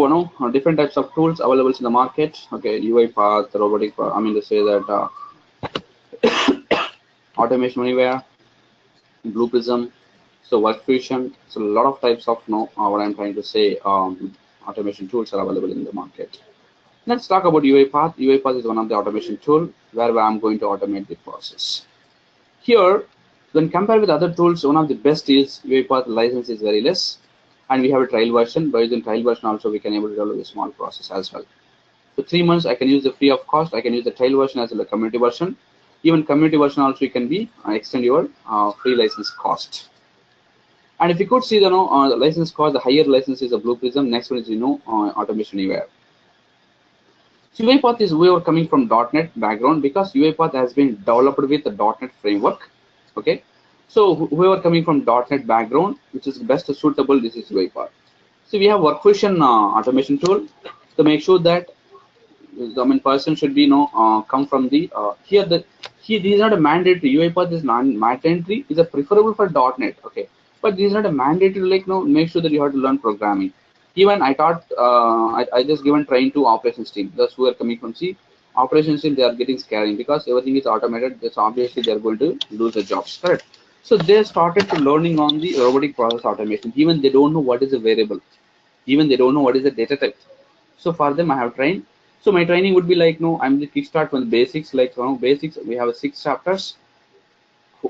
different types of tools available in the market. Okay, UiPath, robotic. I mean to say that automation anywhere, Blue Prism, so work fusion. So a lot of types of what I'm trying to say automation tools are available in the market. Let's talk about UiPath. UiPath is one of the automation tool where I'm going to automate the process. Here, when compared with other tools, one of the best is UiPath license is very less, and we have a trial version. By using trial version also, we can able to develop a small process as well. For 3 months, I can use the free of cost. I can use the trial version as well as the community version. Even community version also, you can be extend your free license cost. And if you could see the license cost, the higher license is a Blue Prism. Next one is automation anywhere. So UiPath is we are coming from .NET background because UiPath has been developed with the .NET framework. Okay, so whoever coming from .NET background, which is best suitable, this is UiPath. So we have workfusion automation tool to make sure that the person should be come from the here these are not a mandatory. UiPath is non-mandatory. Is a preferable for .NET. Okay, but these are not a mandatory like make sure that you have to learn programming. Even I taught I just given train to operations team. Those who are coming from C operations team, they are getting scaring because everything is automated. That's obviously they are going to lose their jobs. Correct. So they started to learning on the robotic process automation. Even they don't know what is a variable. Even they don't know what is a data type. So for them, I have trained. So my training would be like, I'm the kickstart from the basics, like basics. We have 6 chapters.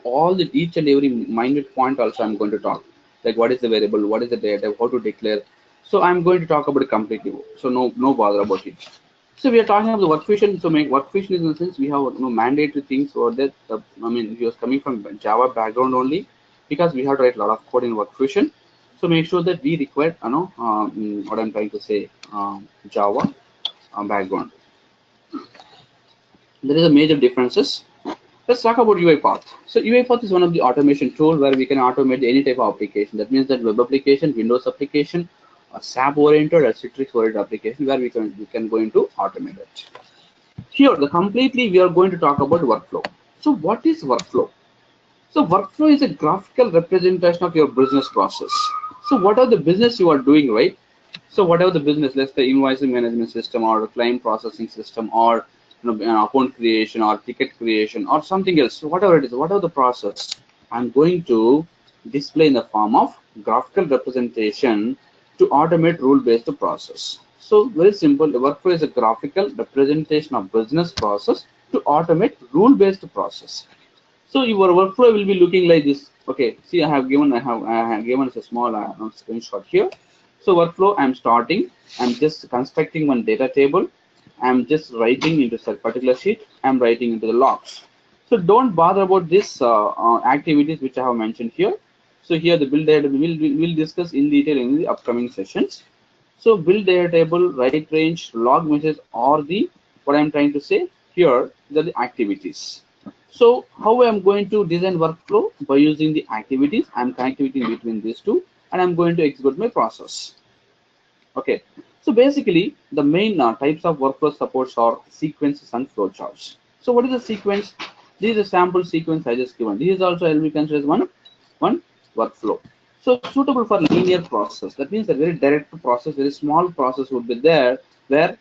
All the each and every minute point also I'm going to talk. Like what is the variable, what is the data, how to declare. So I'm going to talk about it completely. So no bother about it. So we are talking about the workfusion. So my workfusion is in the sense we have mandatory things for that. I mean, he was coming from Java background only because we have to write a lot of code in workfusion. So make sure that we require, what I'm trying to say, Java background. There is a major differences. Let's talk about UiPath. So UiPath is one of the automation tool where we can automate any type of application. That means that web application, Windows application, a SAP oriented or Citrix oriented application where we can go into automate it. Here, the completely we are going to talk about workflow. So what is workflow? So workflow is a graphical representation of your business process. So what are the business you are doing, right? So whatever the business, let's say invoicing management system or claim processing system or account creation or ticket creation or something else. So whatever it is, whatever the process, I'm going to display in the form of graphical representation to automate rule-based process. So very simple, the workflow is a graphical representation of business process to automate rule-based process. So your workflow will be looking like this. Okay, see, I have given a small screenshot here. So workflow, I'm starting. I'm just constructing one data table. I'm just writing into a particular sheet. I'm writing into the logs. So don't bother about this activities which I have mentioned here. So here the build data we'll discuss in detail in the upcoming sessions. So build data table, write range, log message, or the what I'm trying to say here, the activities. So how I'm going to design workflow by using the activities. I'm connecting between these two, and I'm going to execute my process. Okay. So basically, the main types of workflow supports are sequences and flowcharts. So what is the sequence? This is a sample sequence I just given. This is also will be considered as one workflow. So suitable for linear process. That means a very direct process, very small process would be there where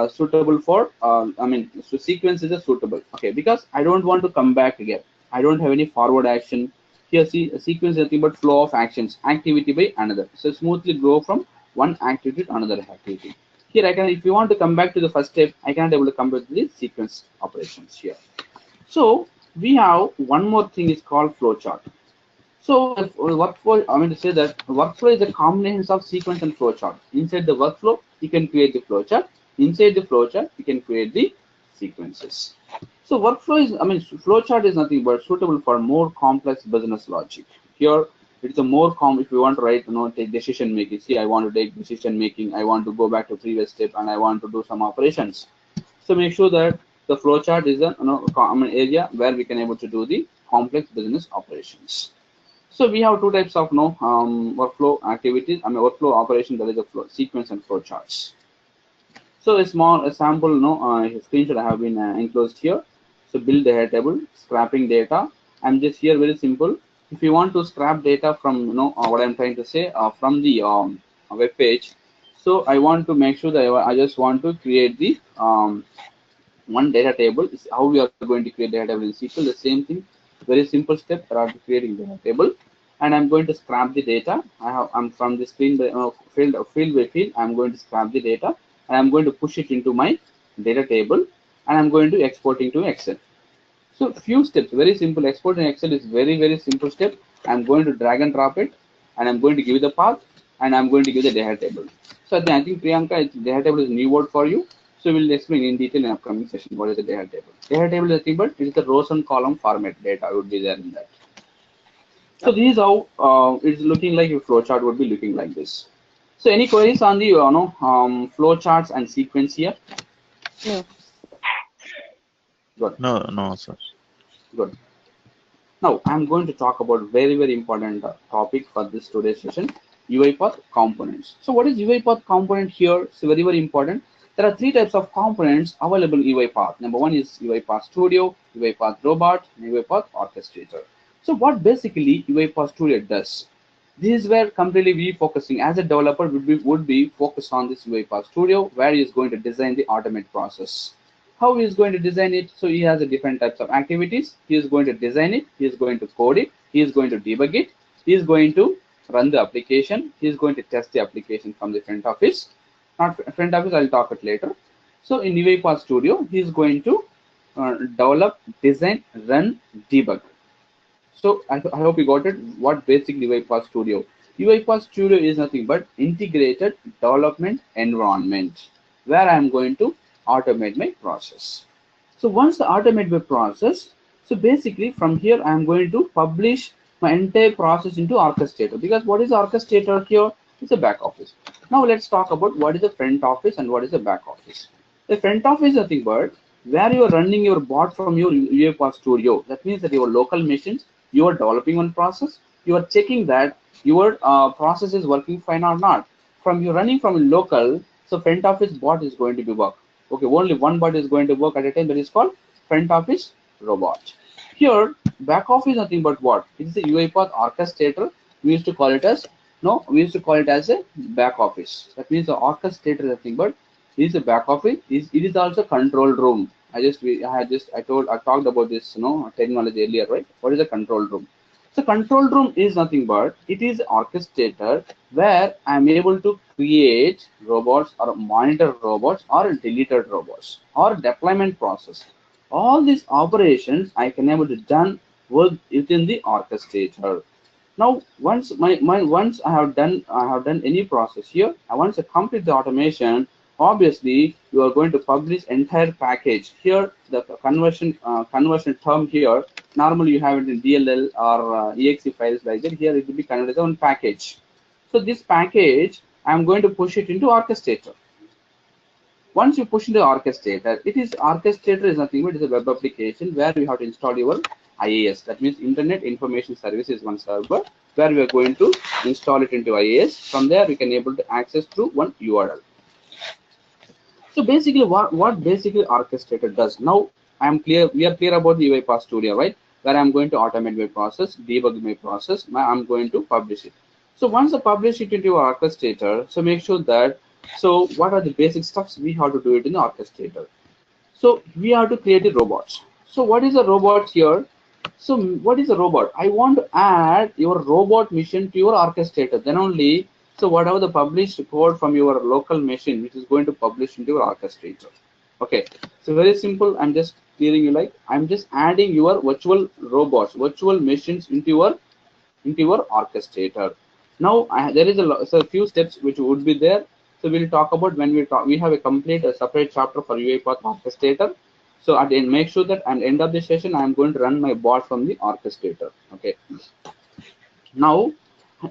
suitable for so sequence is a suitable. Okay, because I don't want to come back again. I don't have any forward action. Here see a sequence is nothing but flow of actions, activity by another. So smoothly go from one activity to another activity. Here I can, if you want to come back to the first step, I cannot able to come back to the sequence operations here. So we have one more thing is called flowchart. So workflow, I mean to say that workflow is a combination of sequence and flowchart. Inside the workflow, you can create the flowchart. Inside the flowchart, you can create the sequences. So workflow is, flowchart is nothing but suitable for more complex business logic. Here, it's a more if you want to write, take decision making. See, I want to take decision making. I want to go back to previous step, and I want to do some operations. So make sure that the flowchart is a common area where we can able to do the complex business operations. So we have two types of workflow activities. Workflow operation, that is a flow, sequence and flow charts. So a sample screenshot I have been enclosed here. So build data table, scrapping data. I'm just here very simple. If you want to scrap data from what I'm trying to say from the web page, so I want to make sure that I just want to create the one data table. Is how we are going to create data table in SQL. The same thing, very simple step for creating data table. and I'm going to scrap the data. I'm from the screen by, field by field. I'm going to scrap the data, and I'm going to push it into my data table, and I'm going to export into Excel. So few steps, very simple. Export in Excel is very simple step. I'm going to drag and drop it, and I'm going to give the path, and I'm going to give the data table. So I think Priyanka, data table is a new word for you. So we'll explain in detail in upcoming session what is the data table. Data table is nothing but it is the rows and column format data would be there in that. So this is how it's looking like. Your flow chart would be looking like this. So any queries on the flow charts and sequence here? No. Good. No, sir. Good. Now I'm going to talk about very important topic for this today's session, UiPath components. So what is UiPath component here? It's very important. There are three types of components available in UiPath. Number one is UiPath Studio, UiPath Robot, and UiPath Orchestrator. So what basically UiPath Studio does? This is where completely we focusing as a developer would be focused on this UiPath Studio, where he is going to design the automate process. How he is going to design it? So he has a different types of activities. He is going to design it. He is going to code it. He is going to debug it. He is going to run the application. He is going to test the application from the front office. Not front office, I'll talk it later. So in UiPath Studio, he is going to develop, design, run, debug. So I hope you got it. What basically UiPath Studio? UiPath Studio is nothing but integrated development environment where I'm going to automate my process. So once the automate my process, so basically from here I'm going to publish my entire process into Orchestrator, because what is Orchestrator here? It's a back office. Now let's talk about what is the front office and what is the back office. The front office is nothing but where you are running your bot from your UiPath Studio. That means that your local machines, you are developing one process, you are checking that your process is working fine or not. From you running from local, so front office bot is going to be work. Okay, only one bot is going to work at a time. That is called front office robot. Here, back office is nothing but what? It is the UiPath orchestrator. We used to call it as we used to call it as a back office. That means the orchestrator is nothing but it is a back office. It is also control room. I talked about this technology earlier, right? What is a control room? So control room is nothing but it is orchestrator where I'm able to create robots or monitor robots or deleted robots or deployment process. All these operations I can able to done within the orchestrator. Now once once I have done any process here, once I complete the automation, obviously you are going to publish entire package. Here the conversion term here, normally you have it in DLL or exe files like that. Here it will be converted as one package. So this package I'm going to push it into Orchestrator. Once you push into Orchestrator, Orchestrator is nothing but it is a web application where you have to install your IaaS. That means Internet Information Service is one server where we are going to install it into IaaS. From there we can able to access through one URL. So basically what basically Orchestrator does. Now we are clear about the UiPath Studio, right? Where I'm going to automate my process, debug my process, I'm going to publish it. So once I publish it into Orchestrator, so make sure that, so what are the basic steps we have to do it in the Orchestrator? So we have to create a robot. So what is a robot here? So what is a robot? I want to add your robot mission to your Orchestrator. Then only, so whatever the published code from your local machine, which is going to publish into your Orchestrator. Okay, so very simple. I'm just clearing you like I'm just adding your virtual robots, virtual machines into your Orchestrator. Now there is a few steps which would be there. So we'll talk about when we have a separate chapter for UiPath Orchestrator. So at the end, make sure that at the end of the session, I'm going to run my bot from the Orchestrator. Okay. Now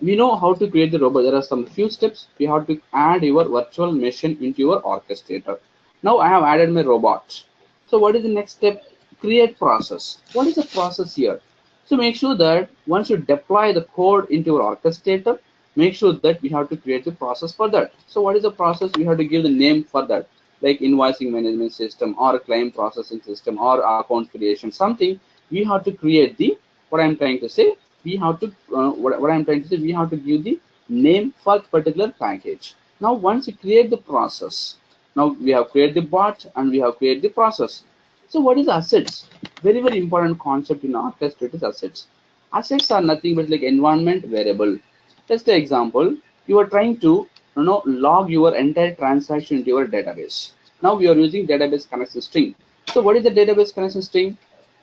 we know how to create the robot. There are some few steps. We have to add your virtual machine into your Orchestrator. Now I have added my robot. So what is the next step? Create process. What is the process here? So make sure that once you deploy the code into your Orchestrator, make sure that we have to create the process for that. So what is the process? We have to give the name for that, like invoicing management system or claim processing system or account creation, something. We have to create the, what I'm trying to say, we have to we have to give the name for particular package. Now once you create the process, now we have created the bot and we have created the process. So what is assets? Very important concept in Orchestrator is assets. Assets are nothing but like environment variable. Just an example, you are trying to log your entire transaction into your database. Now we are using database connection string. So what is the database connection string?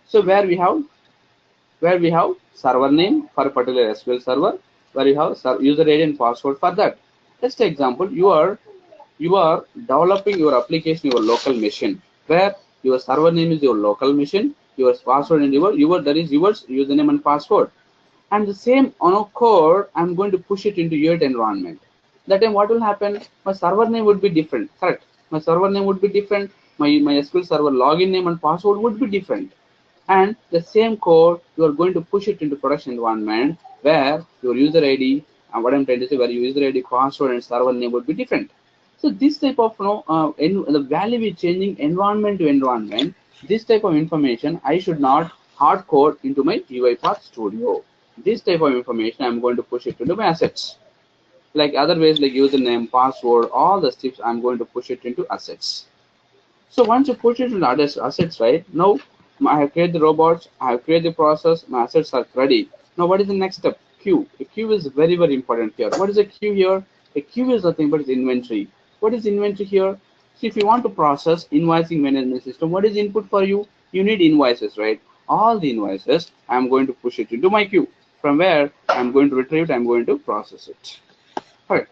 So where we have server name for a particular SQL server, where you have user ID and password for that. Just an example, you are developing your application your local machine, where your server name is your local machine, your password and your that is yours username and password, and the same code I'm going to push it into your environment. That time what will happen? My server name would be different, correct? My server name would be different. My SQL server login name and password would be different. And the same code you are going to push it into production environment, where your user ID and what I'm trying to say, where your user ID, password, and server name would be different. So this type of the value is changing environment to environment. This type of information I should not hard code into my UiPath Studio. This type of information I'm going to push it into my assets. Like other ways like username, password, all the steps I'm going to push it into assets. So once you push it into assets, right? Now I have created the robots, I have created the process, my assets are ready. Now what is the next step? Queue. A queue is very, very important here. What is a queue here? A queue is nothing but inventory. What is inventory here? So if you want to process invoicing management system, what is input for you? You need invoices, right? All the invoices, I'm going to push it into my queue. From where I'm going to retrieve it, I'm going to process it. Correct.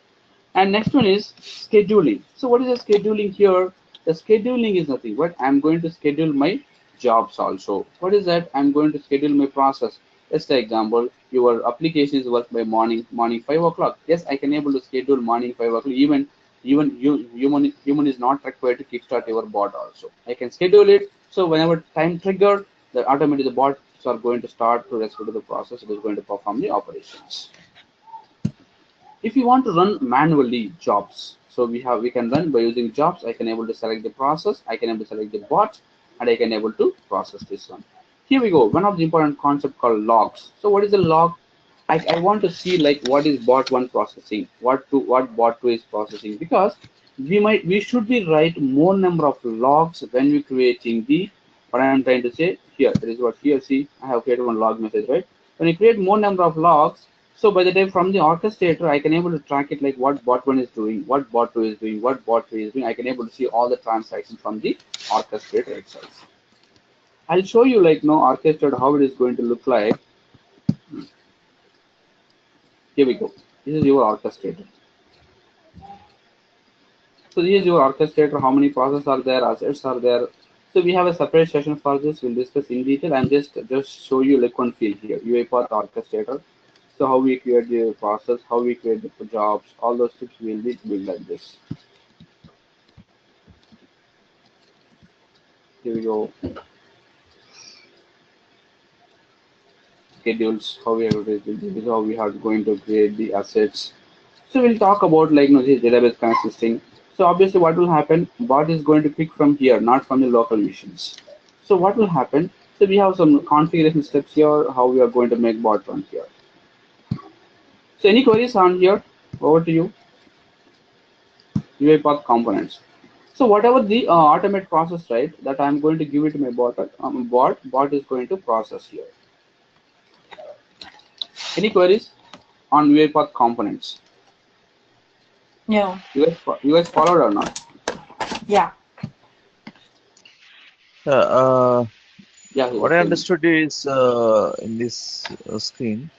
And next one is scheduling. So what is the scheduling here? The scheduling is nothing but I'm going to schedule my jobs also. What is that? I'm going to schedule my process. Just an example, your application is work by morning 5 o'clock. Yes, I can able to schedule morning 5 o'clock. Even human is not required to kickstart your bot also. I can schedule it. So whenever time triggered, the automatically the bots are going to start to respond to the process. It is going to perform the operations. If you want to run manually jobs, so we can run by using jobs. I can able to select the process, I can able to select the bot, and I can able to process this one. Here we go. One of the important concept called logs. So what is a log? I want to see like what is bot one processing, what bot two is processing, because we should be write more number of logs when we creating the what I'm trying to say here. That is what here. See, I have created one log message, right? When you create more number of logs, so by the time from the orchestrator, I can able to track it like what bot one is doing, what bot two is doing, what bot three is doing. I can able to see all the transactions from the orchestrator itself. I'll show you like orchestrator how it is going to look like. Here we go. This is your orchestrator. So this is your orchestrator. How many processes are there? Assets are there. So we have a separate session for this. We'll discuss in detail. I'm just show you like one field here. UiPath Orchestrator. So how we create the process, how we create the jobs, all those tips will be doing like this. Here we go. Schedules, how we are going to this is how we are going to create the assets. So we'll talk about like this database consisting. So obviously what will happen? Bot is going to pick from here, not from the local machines. So what will happen? So we have some configuration steps here, how we are going to make bot run here. So any queries on here? Over to you. UiPath components. So whatever the automate process, right, that I'm going to give it to my bot is going to process here. Any queries on UiPath components? No. You guys followed or not? Yeah. Yeah. What I understood is in this screen.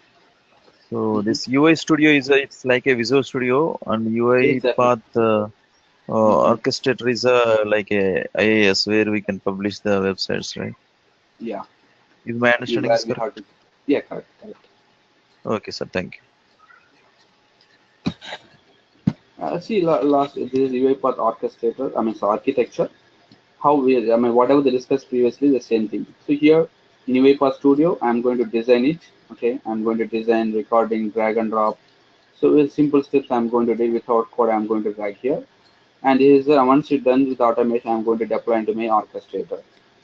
So this UI Studio it's like a Visual Studio, and Exactly. UiPath Orchestrator is like a IAS where we can publish the websites, right? Yeah. Is my understanding Where is we correct? have to. Yeah, correct. Okay, sir. Thank See, last this is UiPath orchestrator. I mean, so architecture. How we, I mean, whatever they discussed previously, the same thing. So here in UiPath Studio, I'm going to design it. Okay, I'm going to design recording, drag and drop. So with simple steps, I'm going to do without code. I'm going to drag here, and this is once it's done with automation, I'm going to deploy into my orchestrator.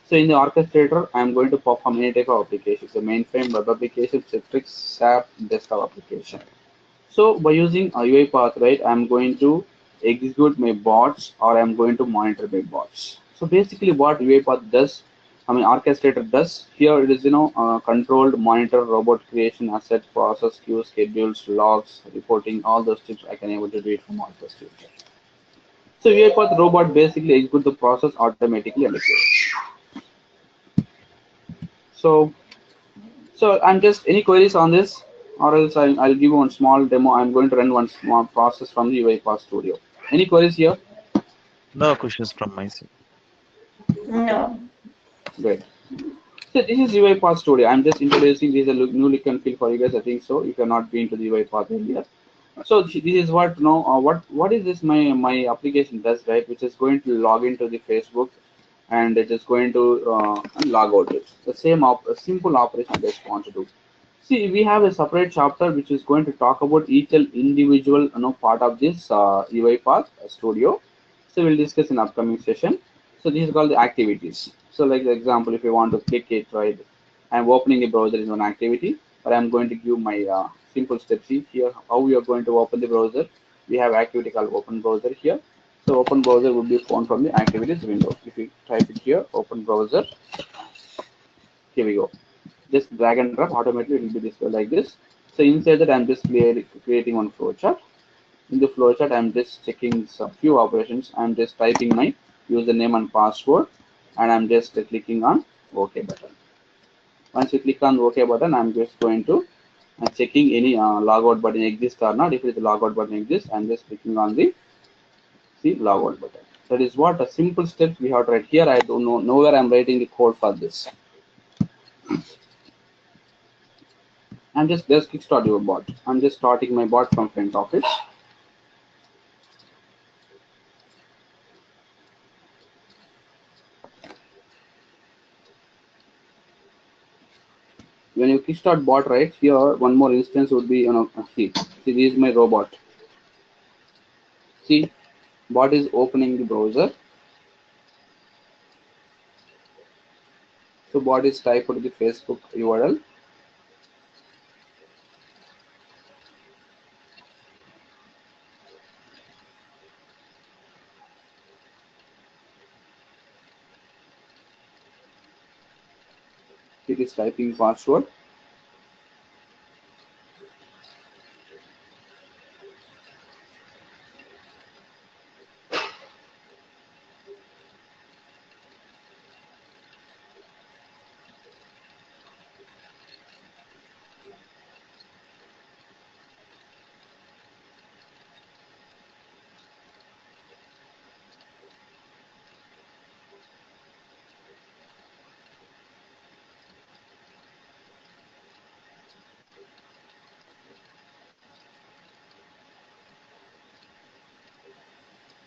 So in the orchestrator, I'm going to perform any type of application. So mainframe, web application, Citrix, SAP, desktop application. So by using a UiPath, right, I'm going to execute my bots or I'm going to monitor my bots. So basically what UiPath does, orchestrator does. Here it is, controlled, monitor, robot creation, asset, process, queue, schedules, logs, reporting, all those things I can able to do it from orchestrator. So UiPath Robot basically execute the process automatically and so I'm just any queries on this, or else I'll give you one small demo. I'm going to run one small process from the UiPath Studio. Any queries here? No questions from my side. No. Great. So this is UiPath Studio. I'm just introducing this is a new look and feel for you guys. I think so. If you're not been to the UiPath earlier, so this is what what is this my application does, right? Which is going to log into the Facebook, and it is going to log out. It's the same a simple operation I just want to do. See, we have a separate chapter which is going to talk about each individual part of this UiPath Studio. So we'll discuss in upcoming session. So this is called the activities. So like the example, if you want to click it, right, I'm opening the browser is one activity, but I'm going to give my simple steps here. How we are going to open the browser? We have activity called open browser here. So open browser would be found from the activities window. If you type it here, open browser, here we go. Just drag and drop, automatically it will be displayed like this. So inside that I'm just creating one flowchart. In the flowchart I'm just checking some few operations. I'm just typing my username and password, and I'm just clicking on OK button. Once you click on OK button, I'm just going to checking any logout button exists or not. If it is the logout button exists, I'm just clicking on the logout button. That is what a simple steps we have to write here. I don't know where I'm writing the code for this. I'm just kickstart your bot. I'm just starting my bot from front office. When you kickstart bot, right here, one more instance would be see this is my robot. See, bot is opening the browser. So bot is typed the Facebook URL. It is typing password.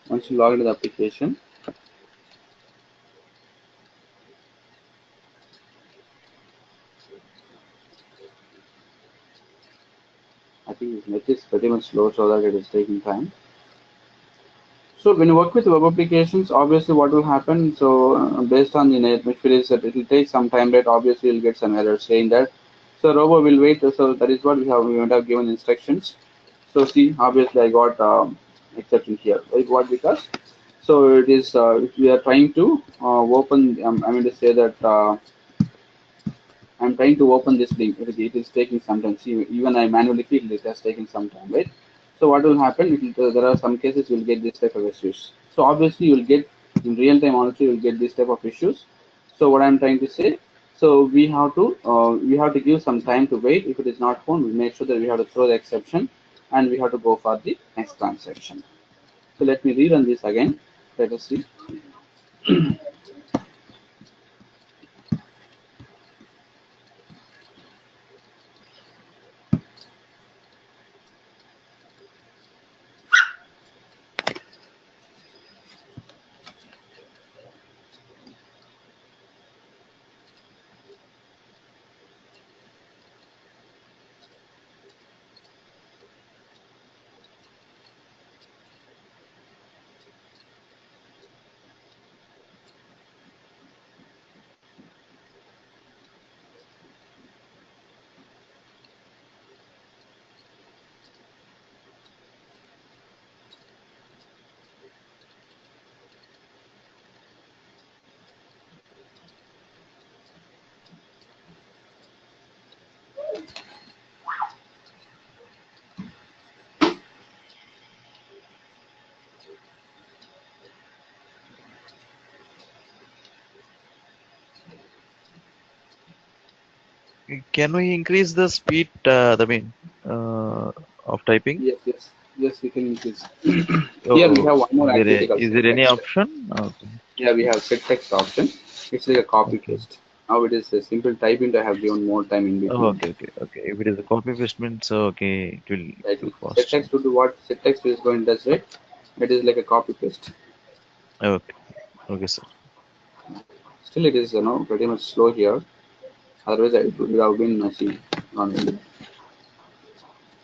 Once you log into the application, I think this net is pretty much slow, so that it is taking time. So when you work with web applications, obviously what will happen? So based on the net, which is that it will take some time, right? Obviously you'll get some errors saying that. So robot will wait. So that is what we might have given instructions. So see, obviously I got exception here. Like what? Because so it is if we are trying to open. I mean to say that I'm trying to open this link. It is taking some time. See, even I manually feel it has taken some time, right? So what will happen? There are some cases you'll get this type of issues. So obviously you'll get in real time also you'll get this type of issues. So what I'm trying to say, so we have to give some time to wait. If it is not found, we make sure that we have to throw the exception, and we have to go for the next transaction. So let me rerun this again. Let us see. can we increase the speed? Of typing. Yes, yes, yes. We can increase. Here we Oh, have one more activity called is set there any text. option? Okay. Here we have set text option. It's like a copy Okay. paste. Now it is a simple typing. I have given more time in Oh, between. okay. Okay. Okay. If it is a copy paste means okay, it will Right. too Set fast. text to do what set text is going to does, right? It is like a copy paste. Okay. Okay, sir. Still, it is pretty much slow here. Otherwise, it would have been messy on it.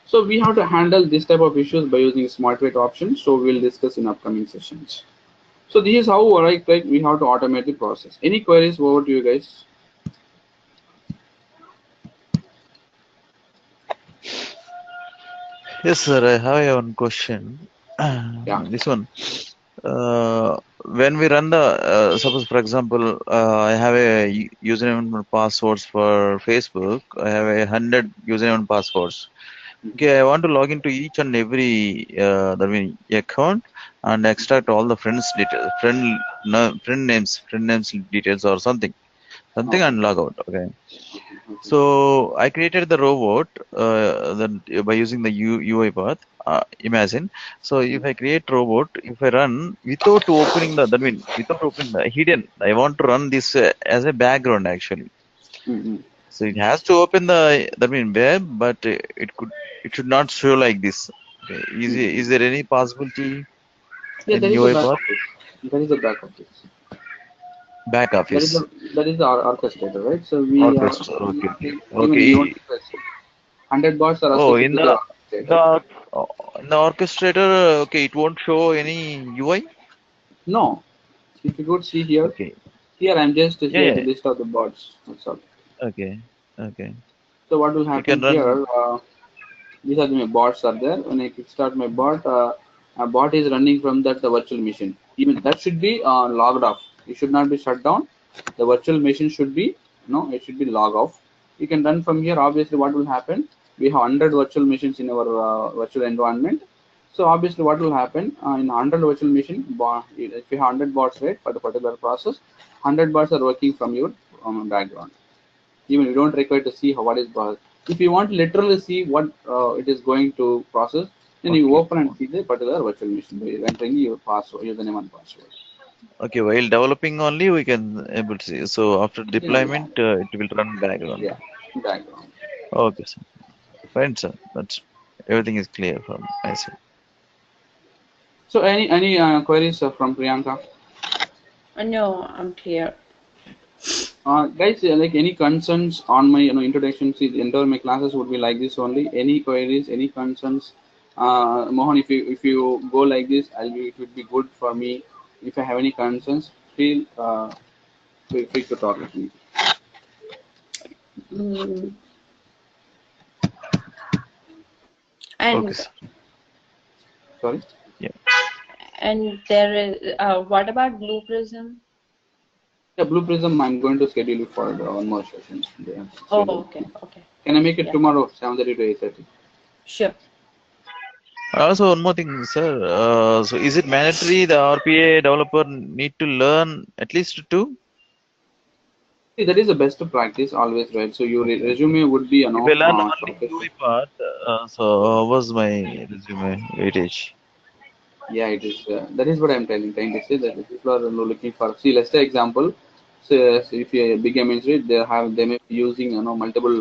So we have to handle this type of issues by using smart weight options. So we'll discuss in upcoming sessions. So this is how like we have to automate the process. Any queries over to you guys? Yes, sir. I have one question. Yeah. This one. When we run the, suppose for example, I have a username and passwords for Facebook. I have 100 username and passwords. Okay, I want to log into each and every account and extract all the friends details, no, friend names details or something Okay. and log out. Okay. Okay. So I created the robot by using the UiPath. Imagine. So if I create robot, if I run without opening without opening the hidden, I want to run this as a background actually. Mm-hmm. So it has to open the web, but it should not show like this. Okay. Is there any possibility Yeah, in there is a back UiPath office. There is a back office. back That is office? our orchestrator, right? So we are Orchestra. Okay. Okay. even we don't Okay. stress. 100 bots are Oh, associated to the orchestrator. the in the orchestrator, okay, it won't show any UI. No, if you could see here, Okay. here I'm just Yeah, here the yeah. list of the bots. That's all. Okay. Okay. So what will You can happen run. here? These are my bots are there. When I kickstart my bot, a bot is running from that the virtual machine. Even that should be logged off. It should not be shut down. The virtual machine should be no, it should be log off. You can run from here. Obviously, what will happen? We have 100 virtual machines in our virtual environment. So obviously, what will happen in 100 virtual machine? If you have 100 bots, right, for the particular process, 100 bots are working from your background. Even you don't require to see how what is process. If you want to literally see what it is going to process, then you Okay. open and see the particular virtual machine by entering your password, username and password. Okay. While developing only, we can able to see. So after Yeah, deployment, it will run background. yeah, background. Okay, sir. Fine, sir. That's everything is clear from my side. So any queries from Priyanka? No, I'm clear. Guys, like any concerns on my introduction? See, the entire my classes would be like this only. Any queries, any concerns? Mohan, if you go like this, it would be good for me. If I have any concerns, feel free to talk with me. Mm, Okay, and sir. Sorry. Yeah. there is what about Blue Prism? Yeah, Blue Prism, I'm going to schedule it for one more session. Yeah, Oh, schedule. okay, okay. Can I make it Yeah, tomorrow, 7:30 to 8:30? sure. Also, one more thing, sir. So is it mandatory the RPA developer need to learn at least two? See, that is the best practice always, right? So your Okay, okay. resume would be, If I learn only shortest. UiPath, so how was my resume weightage? Yeah, it is. That is what I'm trying to say that the people are looking for. See, let's say example. So if you're a big industry, they may be using multiple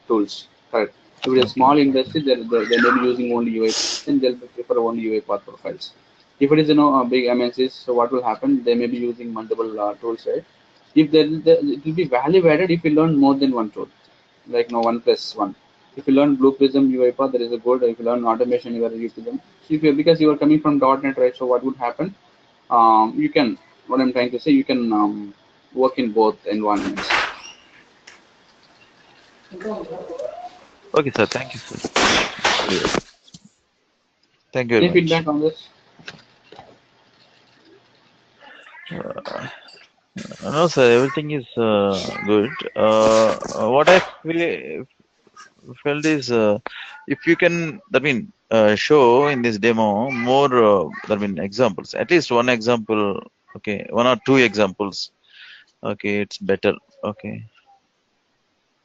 tools. Correct. If it's a Okay, small okay. industry, they may be using only UiPath, then they'll prefer only UiPath profiles. If it is a big MNCs, so what will happen? They may be using multiple tools, right? If it will be value added if you learn more than one tool, like no 1+1. If you learn Blue Prism UiPath, there is a good. If you learn automation, you are UPrism. So if you because you are coming from .NET, right? So what would happen? You can. What I'm trying to say, you can work in both environments. Okay, sir. Thank you, sir. It's clear. Thank you very Any much. feedback on this? Uh, no, sir. Everything is good. What I felt is if you can, show in this demo more, examples. At least one example. Okay, one or two examples. Okay, it's better. Okay.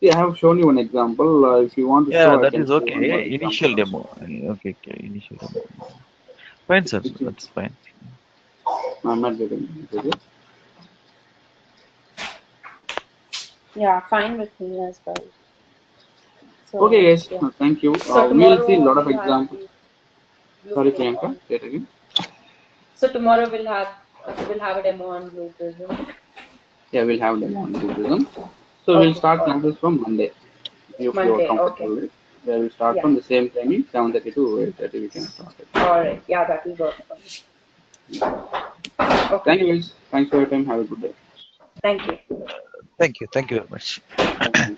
See, I have shown you an example. If you want to Yeah, show, I that can is show one more okay. example Initial also. demo. Okay, okay. Initial demo. Fine, sir. Which is, That's fine. I'm not getting into this. Yeah, fine with me as well. Okay, So guys. yeah. Thank you. So We will see a tomorrow lot of we'll have examples. the Sorry, blueprint Priyanka. on. Say it again. So tomorrow we'll have a demo on Blueprint. Yeah, we'll have them on Buddhism. So we'll Okay, start all right. classes from Monday. If you are Monday. Okay. comfortable with it. Yeah, we'll start Yeah. from the same timing, 7:30 to 8:30. We can start it. All right. Yeah, that will work for me. Okay. Thank you, guys. Thanks for your time. Have a good day. Thank you. Thank you. Thank you very much. Thank you.